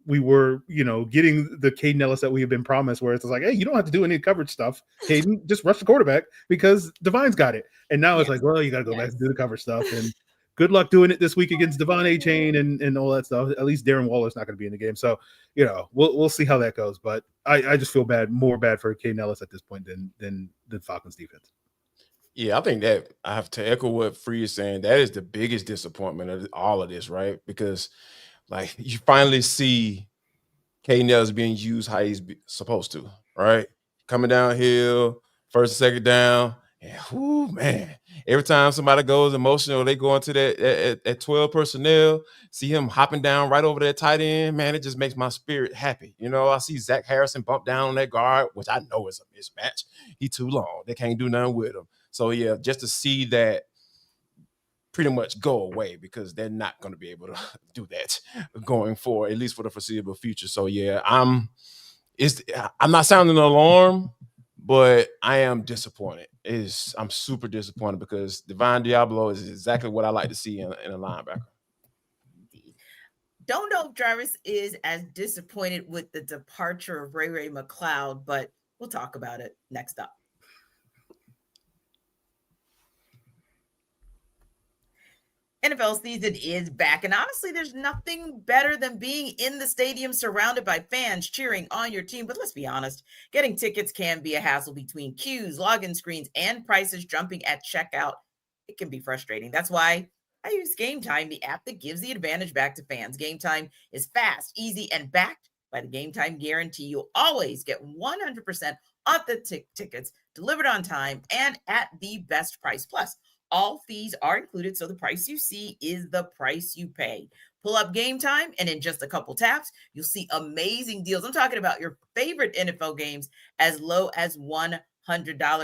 we were, getting the Caden Ellis that we have been promised, where it's like, hey, you don't have to do any coverage stuff. Caden, just rush the quarterback because Divine's got it. And now it's like, well, you got to go back and do the coverage stuff. And good luck doing it this week against Devon A-Chain and all that stuff. At least Darren Waller's not going to be in the game. So, we'll see how that goes. But I just feel more bad for Caden Ellis at this point than the Falcons defense. Yeah, I think that I have to echo what Free is saying. That is the biggest disappointment of all of this, right? Because like you finally see Caden Ellis being used how he's supposed to, right? Coming downhill, first and second down, and man, every time somebody goes emotional, they go into that 12 personnel, see him hopping down right over that tight end, man, it just makes my spirit happy. I see Zach Harrison bump down on that guard, which I know is a mismatch. He too long. They can't do nothing with him. So, yeah, just to see that pretty much go away because they're not going to be able to do that going forward, at least for the foreseeable future. So, yeah, I'm not sounding an alarm, but I am disappointed. I'm super disappointed because Divine Deablo is exactly what I like to see in a linebacker. Don't know if Jarvis is as disappointed with the departure of Ray-Ray McCloud, but we'll talk about it next up. NFL season is back, and honestly, there's nothing better than being in the stadium surrounded by fans cheering on your team. But let's be honest, getting tickets can be a hassle between queues, login screens, and prices jumping at checkout. It can be frustrating. That's why I use Game Time, the app that gives the advantage back to fans. Game Time is fast, easy, and backed by the Game Time guarantee. You'll always get 100% authentic tickets delivered on time and at the best price. Plus, all fees are included, so the price you see is the price you pay. Pull up Game Time, and in just a couple taps, you'll see amazing deals. I'm talking about your favorite NFL games as low as $100.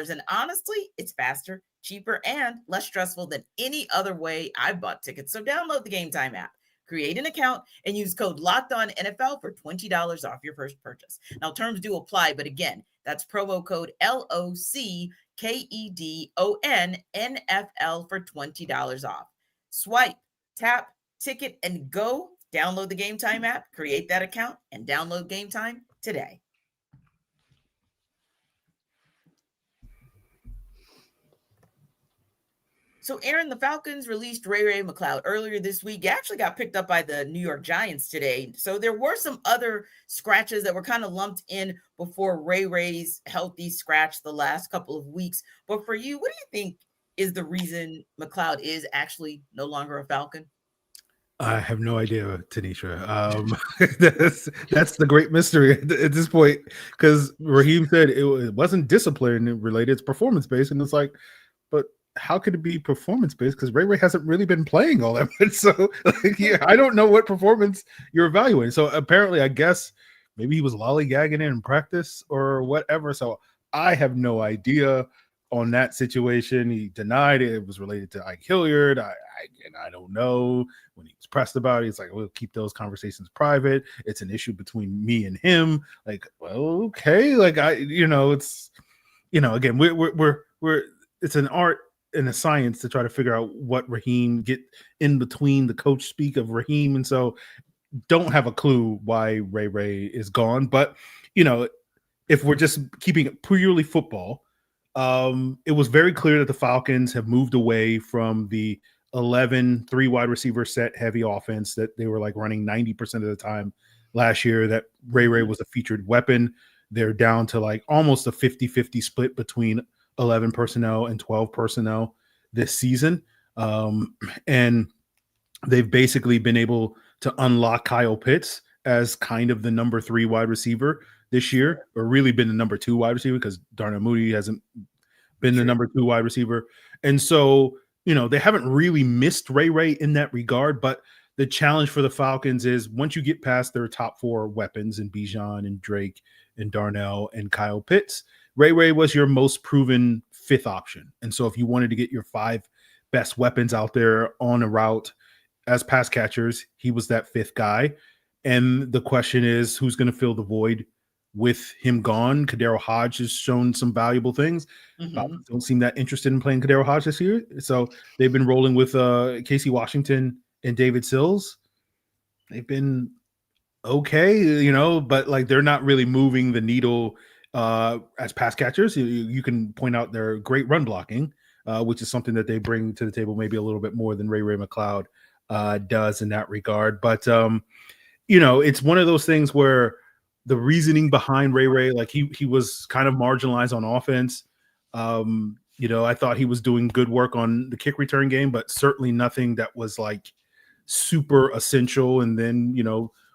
And honestly, it's faster, cheaper, and less stressful than any other way I've bought tickets. So download the Game Time app, create an account, and use code LOCKEDONNFL for $20 off your first purchase. Now, terms do apply, but again, that's promo code LOCKEDONNFL for $20 off. Swipe, tap, ticket, and go. Download the Game Time app, create that account, and download Game Time today. So, Aaron, the Falcons released Ray-Ray McCloud earlier this week. He actually got picked up by the New York Giants today. So there were some other scratches that were kind of lumped in before Ray-Ray's healthy scratch the last couple of weeks. But for you, what do you think is the reason McCloud is actually no longer a Falcon? I have no idea, Tanisha. That's the great mystery at this point, because Raheem said it wasn't discipline related, it's performance based, and it's like, but how could it be performance based? Because Ray-Ray hasn't really been playing all that much, so I don't know what performance you're evaluating. So apparently, I guess maybe he was lollygagging in practice or whatever. So I have no idea on that situation. He denied it was related to Ike Hilliard. I don't know. When he was pressed about it, he's like, we'll keep those conversations private. It's an issue between me and him. Like, well, okay. Like it's, again, we're it's an art and a science to try to figure out what Raheem get in between the coach speak of Raheem. And so don't have a clue why Ray-Ray is gone. But, if we're just keeping it purely football, it was very clear that the Falcons have moved away from the 11 3 wide receiver set heavy offense that they were like running 90% of the time last year, that Ray-Ray was a featured weapon. They're down to like almost a 50-50 split between 11 personnel and 12 personnel this season. And they've basically been able to unlock Kyle Pitts as kind of the number 3 wide receiver this year, or really been the number 2 wide receiver, because Darnell Mooney hasn't been the number 2 wide receiver. And so, they haven't really missed Ray-Ray in that regard, but the challenge for the Falcons is once you get past their top 4 weapons in Bijan and Drake and Darnell and Kyle Pitts, Ray-Ray was your most proven 5th option. And so if you wanted to get your 5 best weapons out there on a route as pass catchers, he was that 5th guy. And the question is, who's going to fill the void with him gone? Kadero Hodge has shown some valuable things. Don't seem that interested in playing Kadero Hodge this year. So they've been rolling with Casey Washington and David Sills. They've been okay, but like they're not really moving the needle as pass catchers. You can point out their great run blocking, which is something that they bring to the table maybe a little bit more than Ray-Ray McCloud does in that regard. But it's one of those things where the reasoning behind Ray-Ray, like he was kind of marginalized on offense. I thought he was doing good work on the kick return game, but certainly nothing that was like super essential. And then,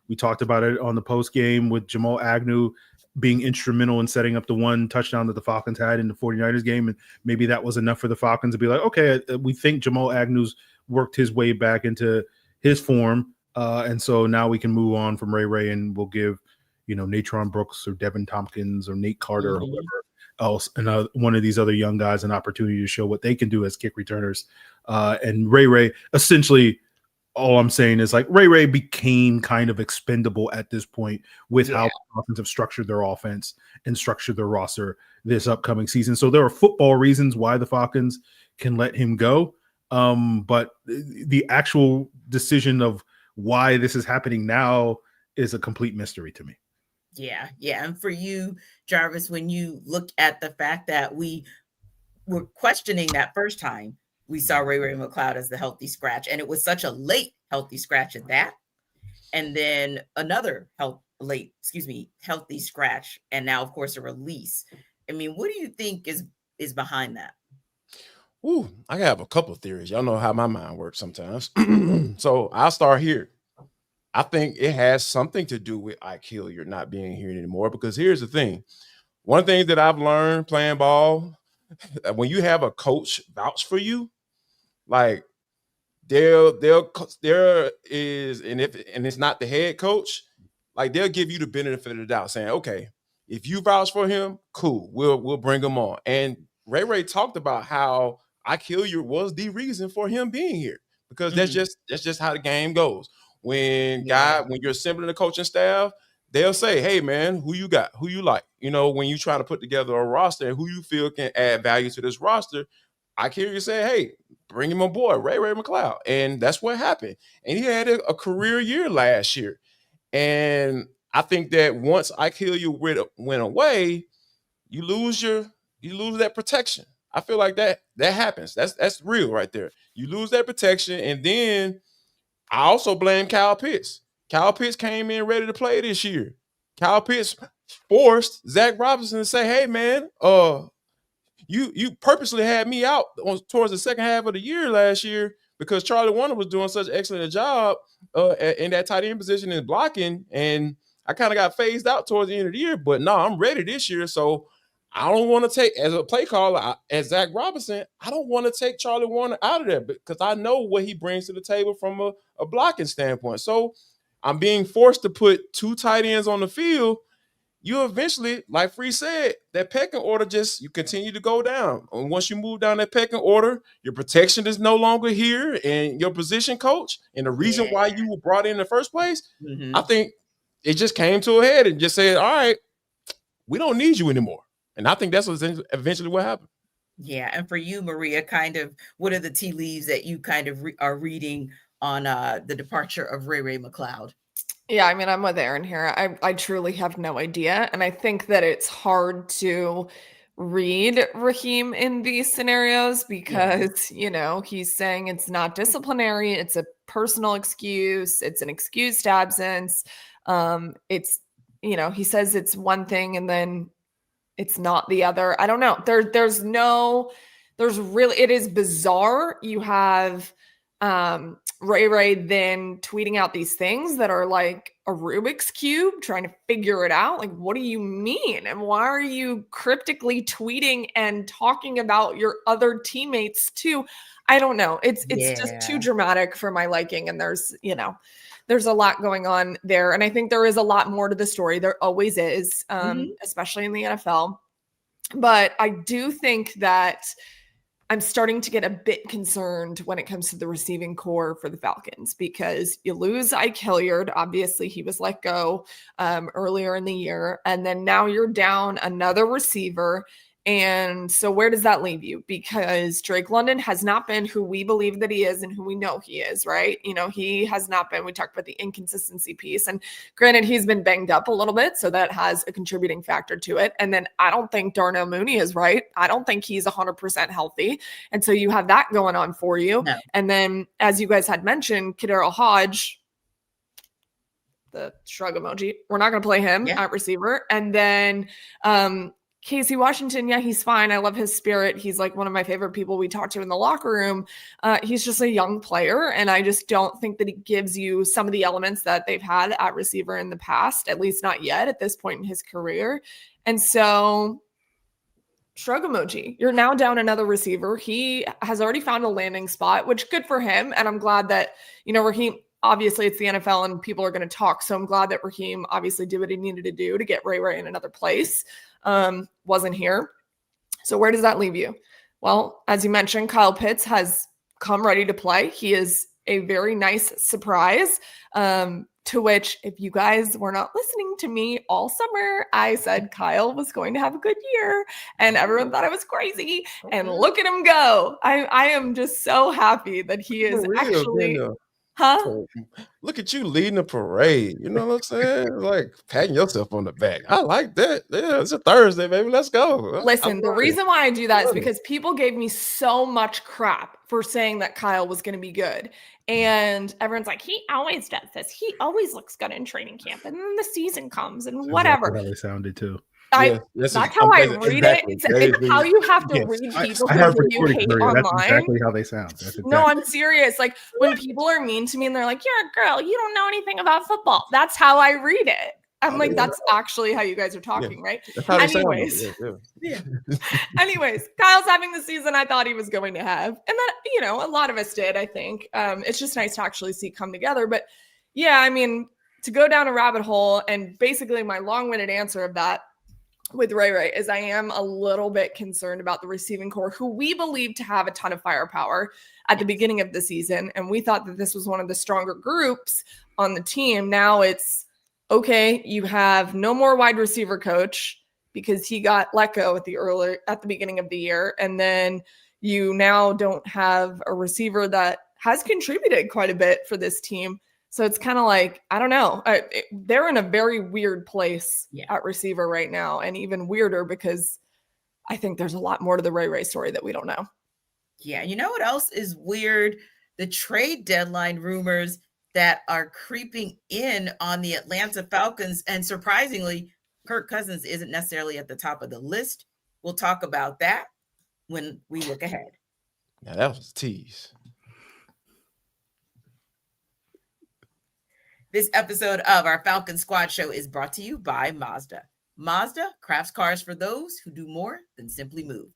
we talked about it on the post game with Jamal Agnew being instrumental in setting up the one touchdown that the Falcons had in the 49ers game. And maybe that was enough for the Falcons to be like, okay, we think Jamal Agnew's worked his way back into his form. And so now we can move on from Ray-Ray and we'll give, Natron Brooks or Devin Tompkins or Nate Carter or whoever else and one of these other young guys an opportunity to show what they can do as kick returners. And Ray-Ray, essentially, all I'm saying is like Ray-Ray became kind of expendable at this point with how the Falcons have structured their offense and structured their roster this upcoming season. So there are football reasons why the Falcons can let him go. But the actual decision of why this is happening now is a complete mystery to me. Yeah. And for you, Jarvis, when you look at the fact that we were questioning that first time, we saw Ray-Ray McCloud as the healthy scratch, and it was such a late healthy scratch at that. And then another healthy scratch, and now, of course, a release. I mean, what do you think is behind that? Ooh, I have a couple of theories. Y'all know how my mind works sometimes. So I'll start here. I think it has something to do with Ike Hilliard not being here anymore, because here's the thing. One thing that I've learned playing ball, when you have a coach vouch for you, like there is, and it's not the head coach, like they'll give you the benefit of the doubt, saying, okay, if you vouch for him, cool, we'll bring him on. And Ray-Ray talked about how Ike Hilliard was the reason for him being here, because that's just how the game goes. When you're assembling the coaching staff, they'll say, hey man, who you got, who you like, when you try to put together a roster and who you feel can add value to this roster. I hear you say, hey, bring him aboard, Ray-Ray McCloud. And that's what happened. And he had a career year last year. And I think that once Ike Hilliard went away, you lose that protection. I feel like that happens. That's real right there. You lose that protection. And then I also blame Kyle Pitts. Kyle Pitts came in ready to play this year. Kyle Pitts forced Zach Robinson to say, hey man, you purposely had me out towards the second half of the year last year because Charlie Warner was doing such an excellent job in that tight end position and blocking, and I kind of got phased out towards the end of the year. But no, I'm ready this year, so I don't want to take, as a play caller, as Zach Robinson, I don't want to take Charlie Warner out of there because I know what he brings to the table from a blocking standpoint. So I'm being forced to put two tight ends on the field. You eventually, like Free said, that pecking order you continue to go down. And once you move down that pecking order, your protection is no longer here, and your position coach, and the reason why you were brought in the first place, I think it just came to a head and just said, all right, we don't need you anymore. And I think that's eventually what happened. Yeah. And for you, Maria, kind of what are the tea leaves that you kind of are reading on the departure of Ray-Ray McCloud? Yeah, I mean, I'm with Aaron here. I truly have no idea. And I think that it's hard to read Raheem in these scenarios because, he's saying it's not disciplinary. It's a personal excuse. It's an excused absence. It's, he says it's one thing and then it's not the other. I don't know. It is bizarre. You have Ray-Ray then tweeting out these things that are like a Rubik's Cube, trying to figure it out. Like, what do you mean? And why are you cryptically tweeting and talking about your other teammates too? I don't know. It's just too dramatic for my liking. And there's a lot going on there. And I think there is a lot more to the story. There always is, especially in the NFL. But I do think that I'm starting to get a bit concerned when it comes to the receiving core for the Falcons because you lose Ike Hilliard. Obviously, he was let go earlier in the year. And then now you're down another receiver. And so where does that leave you? Because Drake London has not been who we believe that he is and who we know he is, right? He has not been. We talked about the inconsistency piece. And granted, he's been banged up a little bit, so that has a contributing factor to it. And then I don't think Darnell Mooney is right. I don't think he's 100% healthy. And so you have that going on for you. No. And then, as you guys had mentioned, Kadero Hodge, the shrug emoji, we're not going to play him at receiver. And then Casey Washington, he's fine. I love his spirit. He's like one of my favorite people we talk to in the locker room. He's just a young player, and I just don't think that he gives you some of the elements that they've had at receiver in the past, at least not yet at this point in his career. And so shrug emoji. You're now down another receiver. He has already found a landing spot, which good for him. And I'm glad that, Raheem, obviously it's the NFL and people are going to talk. So I'm glad that Raheem obviously did what he needed to do to get Ray-Ray in another place. Wasn't here. So where does that leave you? Well, as you mentioned, Kyle Pitts has come ready to play. He is a very nice surprise. To which, if you guys were not listening to me all summer, I said Kyle was going to have a good year and everyone thought I was crazy. And look at him go. I am just so happy that he is actually... Huh? Look at you leading the parade. You know what I'm saying? Like patting yourself on the back. I like that. Yeah, it's a Thursday, baby. Let's go. Listen, the reason why I do that is because people gave me so much crap for saying that Kyle was going to be good. And everyone's like, he always does this. He always looks good in training camp. And then the season comes and whatever. That's how they sounded too. That's how I read it. It's how you have to read people who you hate online. That's exactly how they sound. No, I'm serious. Like when people are mean to me and they're like, you're a girl, you don't know anything about football. That's how I read it. I'm like, that's actually how you guys are talking, right? Anyways, anyways, Kyle's having the season I thought he was going to have. And then, a lot of us did, I think. It's just nice to actually see it come together. But yeah, I mean, to go down a rabbit hole and basically my long-winded answer of that with Ray-Ray is I am a little bit concerned about the receiving core, who we believe to have a ton of firepower at the beginning of the season. And we thought that this was one of the stronger groups on the team. Now it's, okay, you have no more wide receiver coach because he got let go at the beginning of the year. And then you now don't have a receiver that has contributed quite a bit for this team. So it's kind of like, I don't know. They're in a very weird place at receiver right now, and even weirder because I think there's a lot more to the Ray-Ray story that we don't know. Yeah, you know what else is weird? The trade deadline rumors that are creeping in on the Atlanta Falcons, and surprisingly, Kirk Cousins isn't necessarily at the top of the list. We'll talk about that when we look ahead. Now that was a tease. This episode of our Falcons Squad Show is brought to you by Mazda. Mazda crafts cars for those who do more than simply move.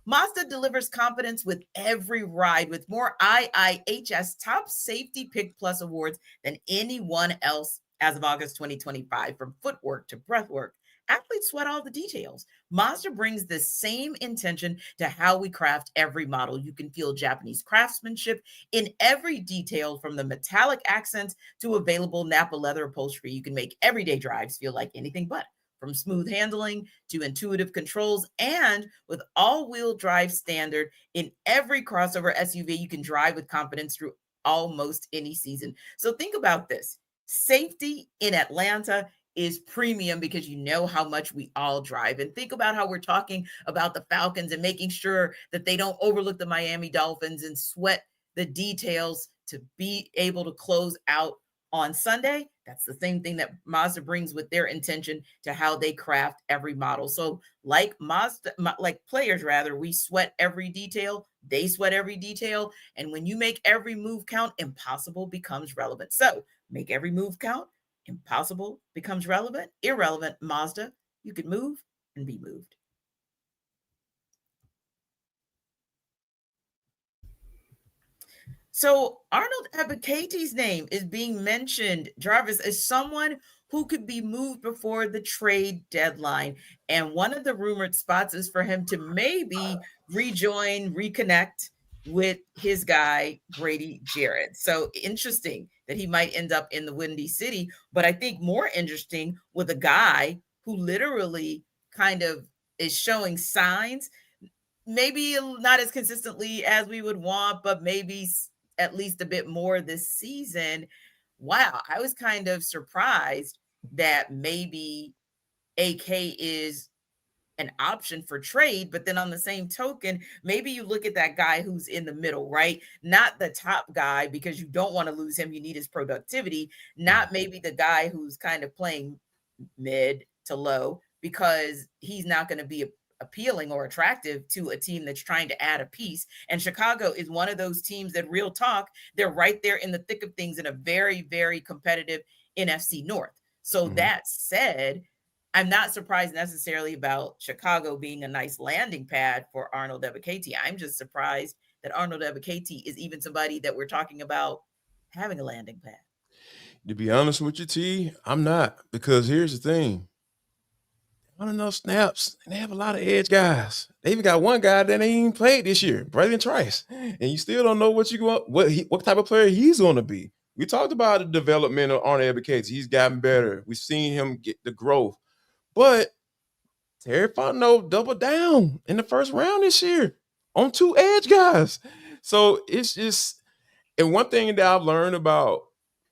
Mazda delivers confidence with every ride with more IIHS Top Safety Pick Plus awards than anyone else as of August 2025. From footwork to breathwork, athletes sweat all the details. Mazda brings the same intention to how we craft every model. You can feel Japanese craftsmanship in every detail, from the metallic accents to available Napa leather upholstery. You can make everyday drives feel like anything but. From smooth handling to intuitive controls, and with all-wheel drive standard in every crossover SUV, you can drive with confidence through almost any season. So think about this. Safety in Atlanta is premium because you know how much we all drive. And think about how we're talking about the Falcons and making sure that they don't overlook the Miami Dolphins and sweat the details to be able to close out on Sunday. That's the same thing that Mazda brings with their intention to how they craft every model. So like Mazda, like players rather, we sweat every detail. They sweat every detail. And when you make every move count, impossible becomes relevant. So make every move count. Impossible becomes relevant. Irrelevant, Mazda. You can move and be moved. So Arnold Ebiketie's name is being mentioned, Jarvis, as someone who could be moved before the trade deadline. And one of the rumored spots is for him to maybe reconnect with his guy, Grady Jarrett. So interesting that he might end up in the Windy City. But I think more interesting with a guy who literally kind of is showing signs, maybe not as consistently as we would want, but maybe at least a bit more this season. Wow, I was kind of surprised that maybe AK is an option for trade, but then on the same token, maybe you look at that guy who's in the middle, right? Not the top guy, because you don't want to lose him. You need his productivity, not maybe the guy who's kind of playing mid to low, because he's not going to be appealing or attractive to a team that's trying to add a piece. And Chicago is one of those teams that, real talk, they're right there in the thick of things in a very, very competitive NFC North. So that said, I'm not surprised necessarily about Chicago being a nice landing pad for Arnold Ebiketie. I'm just surprised that Arnold Ebiketie is even somebody that we're talking about having a landing pad. To be honest with you, T, I'm not, because here's the thing. Not enough snaps, and they have a lot of edge guys. They even got one guy that ain't even played this year, Braylon Trice, and you still don't know what type of player he's going to be. We talked about the development of Arnold Ebiketie. He's gotten better. We've seen him get the growth. But Terry Fontenot doubled down in the first round this year on 2 edge guys. So it's just, and one thing that I've learned about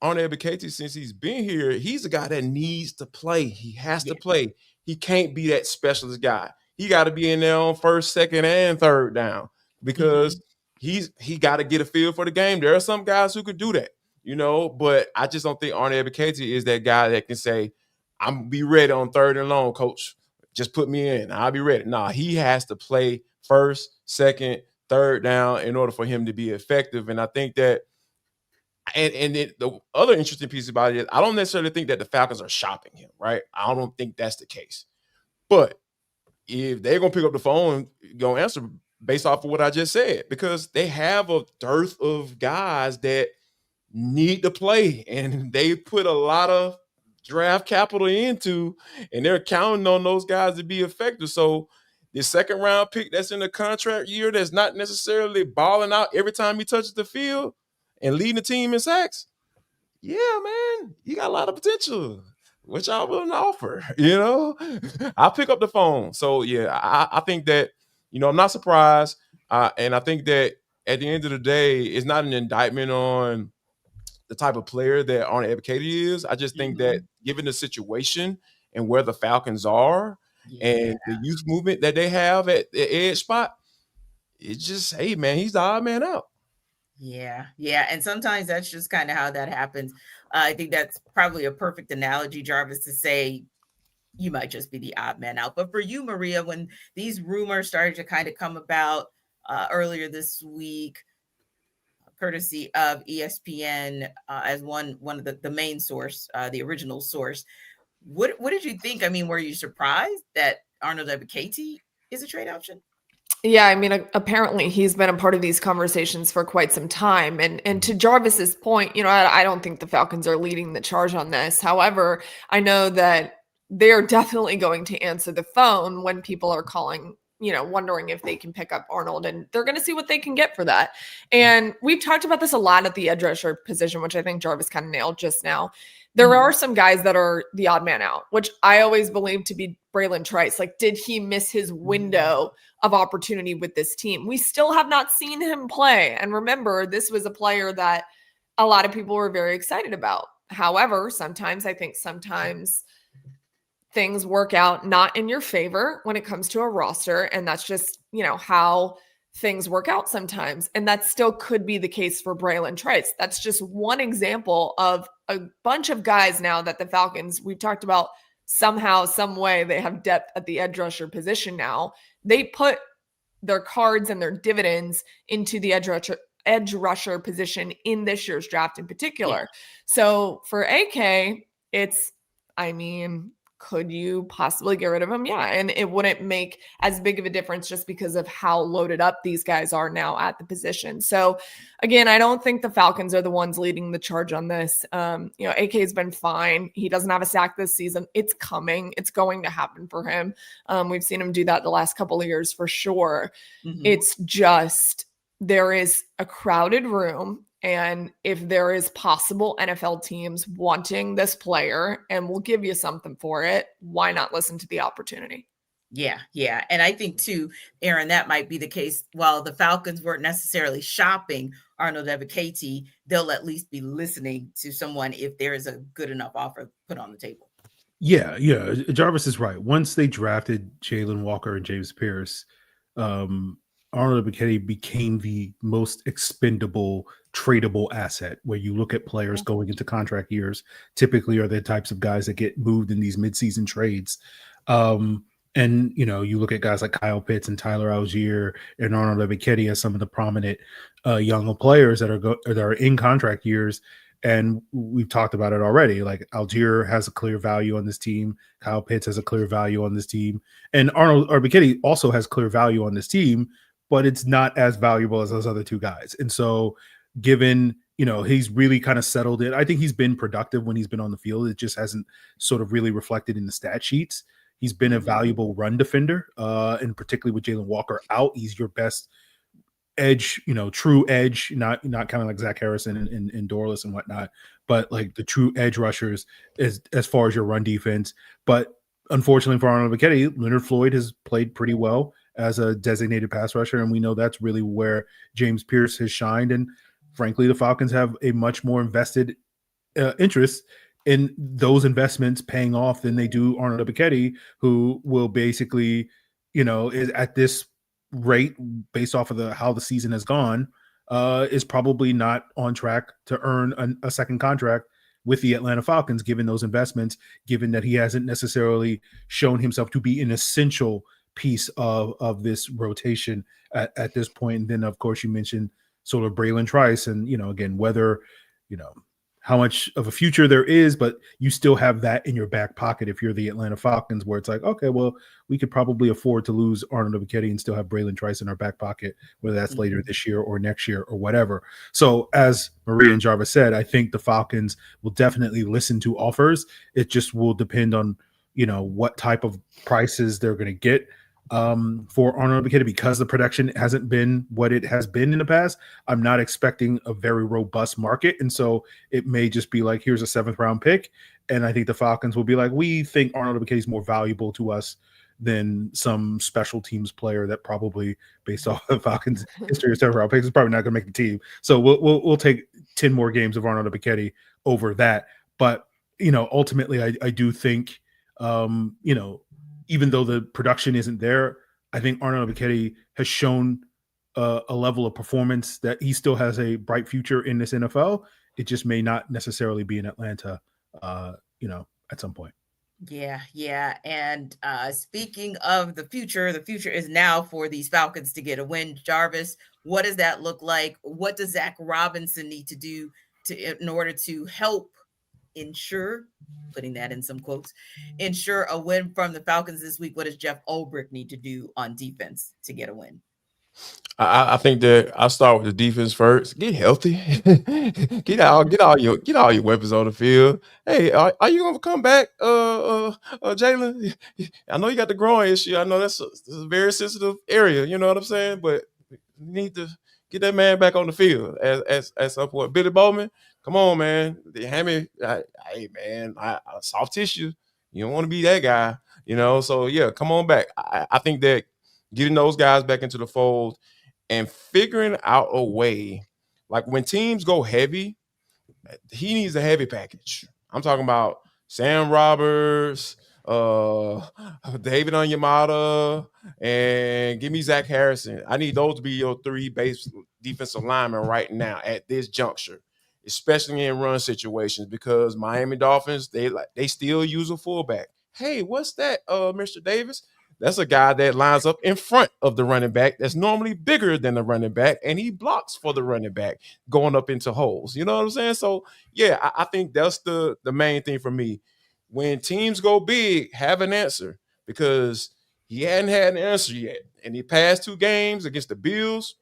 Arnold Ebiketie since he's been here, he's a guy that needs to play. He has to play. He can't be that specialist guy. He got to be in there on first, second, and third down, because he got to get a feel for the game. There are some guys who could do that, but I just don't think Arnold Ebiketie is that guy that can say, I'm be ready on third and long, coach. Just put me in. I'll be ready. Nah, he has to play first, second, third down in order for him to be effective. And I think that, the other interesting piece about it is I don't necessarily think that the Falcons are shopping him, right? I don't think that's the case. But if they're going to pick up the phone, going to answer based off of what I just said, because they have a dearth of guys that need to play, and they put a lot of draft capital into, and they're counting on those guys to be effective. So the second round pick that's in the contract year, that's not necessarily balling out every time he touches the field and leading the team in sacks, yeah, man, he got a lot of potential, which I willing to offer. I'll pick up the phone. So yeah, I think that, I'm not surprised, and I think that at the end of the day, it's not an indictment on the type of player that Arnold Ebiketie is. I just think that given the situation and where the Falcons are and the youth movement that they have at the edge spot, it's just, hey, man, he's the odd man out. Yeah. And sometimes that's just kind of how that happens. I think that's probably a perfect analogy, Jarvis, to say you might just be the odd man out. But for you, Maria, when these rumors started to kind of come about earlier this week, courtesy of ESPN as one of the main source, the original source, what did you think? I mean, were you surprised that Arnold Ebiketie is a trade option? Yeah, I mean, apparently he's been a part of these conversations for quite some time. And to Jarvis's point, I don't think the Falcons are leading the charge on this. However, I know that they're definitely going to answer the phone when people are calling, wondering if they can pick up Arnold, and they're going to see what they can get for that. And we've talked about this a lot at the edge rusher position, which I think Jarvis kind of nailed just now. There are some guys that are the odd man out, which I always believe to be Braylon Trice. Like, did he miss his window of opportunity with this team? We still have not seen him play. And remember, this was a player that a lot of people were very excited about. However, sometimes things work out not in your favor when it comes to a roster. And that's just, how things work out sometimes. And that still could be the case for Braylon Trice. That's just one example of a bunch of guys now that the Falcons, we've talked about, somehow, some way they have depth at the edge rusher position now. They put their cards and their dividends into the edge rusher position in this year's draft in particular. Yeah. So for AK, could you possibly get rid of him? Yeah. And it wouldn't make as big of a difference just because of how loaded up these guys are now at the position. So again, I don't think the Falcons are the ones leading the charge on this. AK has been fine. He doesn't have a sack this season. It's coming. It's going to happen for him. We've seen him do that the last couple of years for sure. It's just, there is a crowded room. And if there is possible NFL teams wanting this player and we'll give you something for it, why not listen to the opportunity? Yeah. And I think too, Aaron, that might be the case. While the Falcons weren't necessarily shopping Arnold Ebiketie, they'll at least be listening to someone if there is a good enough offer put on the table. Yeah. Jarvis is right. Once they drafted Jalen Walker and James Pierce, Arnold Ebiketie became the most expendable, tradable asset. Where you look at players going into contract years, typically are the types of guys that get moved in these midseason trades. And you look at guys like Kyle Pitts and Tyler Allgeier and Arnold Ebiketie as some of the prominent young players that are in contract years. And we've talked about it already. Like Allgeier has a clear value on this team. Kyle Pitts has a clear value on this team. And Arnold Ebiketie also has clear value on this team, but it's not as valuable as those other two guys. And so given, he's really kind of settled it. I think he's been productive when he's been on the field. It just hasn't sort of really reflected in the stat sheets. He's been a valuable run defender, and particularly with Jalen Walker out, he's your best edge, true edge, not kind of like Zach Harrison and Dorless and whatnot, but like the true edge rushers as far as your run defense. But unfortunately for Arnold Ebiketie, Leonard Floyd has played pretty well as a designated pass rusher, and we know that's really where James Pierce has shined. And frankly, the Falcons have a much more invested interest in those investments paying off than they do Arnold Ebiketie, who will basically, is at this rate based off of how the season has gone, is probably not on track to earn a second contract with the Atlanta Falcons, given those investments, given that he hasn't necessarily shown himself to be an essential piece of this rotation at this point. And then, of course, you mentioned sort of Braylon Trice, and, again, whether, how much of a future there is, but you still have that in your back pocket if you're the Atlanta Falcons, where it's like, okay, well, we could probably afford to lose Arnold Ebiketie and still have Braylon Trice in our back pocket, whether that's later this year or next year or whatever. So as Maria and Jarvis said, I think the Falcons will definitely listen to offers. It just will depend on, what type of prices they're going to get for Arnold Ebiketie, because the production hasn't been what it has been in the past. I'm not expecting a very robust market. And so it may just be like, here's a 7th round pick. And I think the Falcons will be like, we think Arnold Ebiketie is more valuable to us than some special teams player that probably, based off the Falcons history of 7th round picks, is probably not going to make the team. So we'll take 10 more games of Arnold Ebiketie over that. But, ultimately I do think, even though the production isn't there, I think Arnold Ebiketie has shown a level of performance that he still has a bright future in this NFL. It just may not necessarily be in Atlanta, at some point. Yeah. And speaking of the future is now for these Falcons to get a win. Jarvis, what does that look like? What does Zach Robinson need to do in order to help ensure, putting that in some quotes, ensure a win from the Falcons this week? What does Jeff Ulbrich need to do on defense to get a win? I think that I'll start with the defense first. Get healthy. get all your weapons on the field. Hey, are you gonna come back, Jalen? I know you got the groin issue. I know that's a very sensitive area. You know what I'm saying? But you need to get that man back on the field at some point. Billy Bowman, come on, man. Hey, man, soft tissue. You don't want to be that guy, So yeah, come on back. I think that getting those guys back into the fold and figuring out a way, like when teams go heavy, he needs a heavy package. I'm talking about Sam Roberts, David Onyemata, and give me Zach Harrison. I need those to be your 3 base defensive linemen right now at this juncture, especially in run situations, because Miami Dolphins, they still use a fullback. Hey, what's that, Mr. Davis? That's a guy that lines up in front of the running back that's normally bigger than the running back, and he blocks for the running back going up into holes. You know what I'm saying? So, yeah, I think that's the main thing for me. When teams go big, have an answer, because he hadn't had an answer yet. And the past 2 games against the Bills,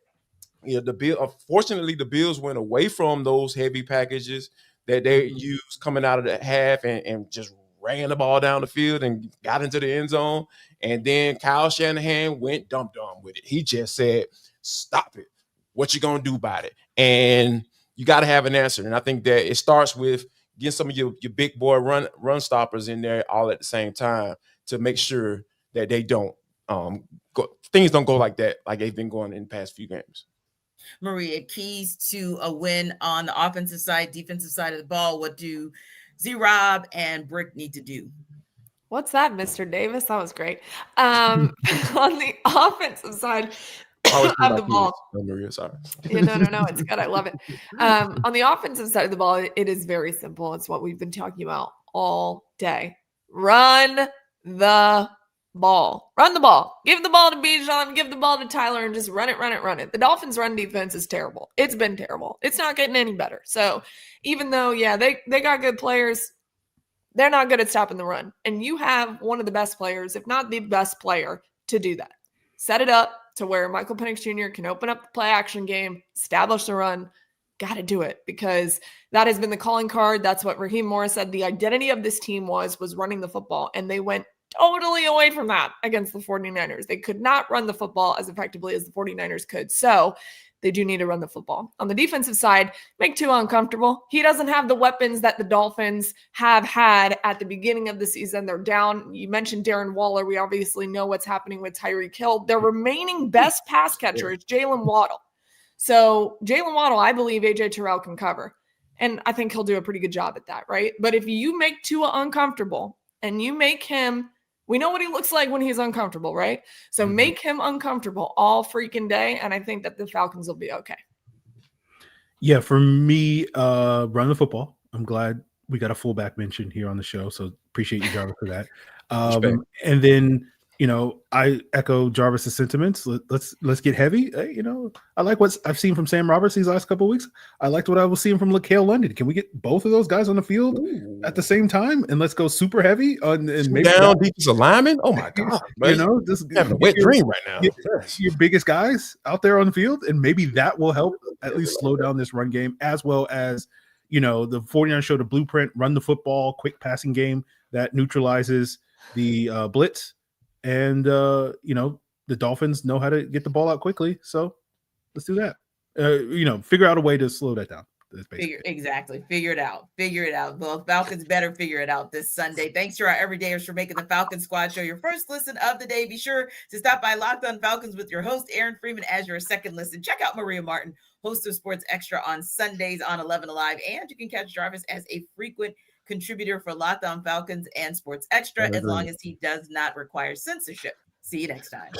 unfortunately, the Bills went away from those heavy packages that they used coming out of the half and just ran the ball down the field and got into the end zone. And then Kyle Shanahan went dumb with it. He just said, stop it. What you going to do about it? And you got to have an answer. And I think that it starts with getting some of your big boy run stoppers in there all at the same time to make sure that they don't things don't go like that, like they've been going in the past few games. Maria, keys to a win on the offensive side, defensive side of the ball. What do Z-Rob and Brick need to do? What's that, Mr. Davis? That was great. On the offensive side of the ball. No, Maria, sorry. Yeah, no, it's good. I love it. On the offensive side of the ball, it is very simple. It's what we've been talking about all day. Run the ball. Run the ball. Give the ball to Bijan, give the ball to Tyler, and just run it. The Dolphins' run defense is terrible. It's been terrible. It's not getting any better. So even though, they got good players, they're not good at stopping the run. And you have one of the best players, if not the best player, to do that. Set it up to where Michael Penix Jr. can open up the play action game, establish the run. Got to do it, because that has been the calling card. That's what Raheem Morris said. The identity of this team was running the football, and they went totally away from that against the 49ers. They could not run the football as effectively as the 49ers could. So they do need to run the football. On the defensive side, make Tua uncomfortable. He doesn't have the weapons that the Dolphins have had at the beginning of the season. They're down. You mentioned Darren Waller. We obviously know what's happening with Tyreek Hill. Their remaining best pass catcher is Jalen Waddle. So Jalen Waddle, I believe AJ Terrell can cover. And I think he'll do a pretty good job at that, right? But if you make Tua uncomfortable and you make him, we know what he looks like when he's uncomfortable, right? So make him uncomfortable all freaking day, and I think that the Falcons will be okay. Yeah, for me, run the football. I'm glad we got a fullback mention here on the show, so appreciate you, Jarvis, for that. And then, I echo Jarvis's sentiments. Let's get heavy. I like what I've seen from Sam Roberts these last couple of weeks. I liked what I was seeing from LaCale London. Can we get both of those guys on the field at the same time? And let's go super heavy and maybe down defensive lineman. Oh my God, man. Just having a wet dream right now. Your biggest guys out there on the field, and maybe that will help at least slow down this run game, as well as the 49ers showed a blueprint, run the football, quick passing game that neutralizes the blitz. And, the Dolphins know how to get the ball out quickly. So let's do that. Figure out a way to slow that down. Figure it out. Well, Falcons better figure it out this Sunday. Thanks to our everydayers for making the Falcons Squad Show your first listen of the day. Be sure to stop by Locked On Falcons with your host, Aaron Freeman, as your second listen. Check out Maria Martin, host of Sports Extra on Sundays on 11 Alive. And you can catch Jarvis as a frequent contributor for Locked On Falcons and Sports Extra, as long as he does not require censorship. See you next time.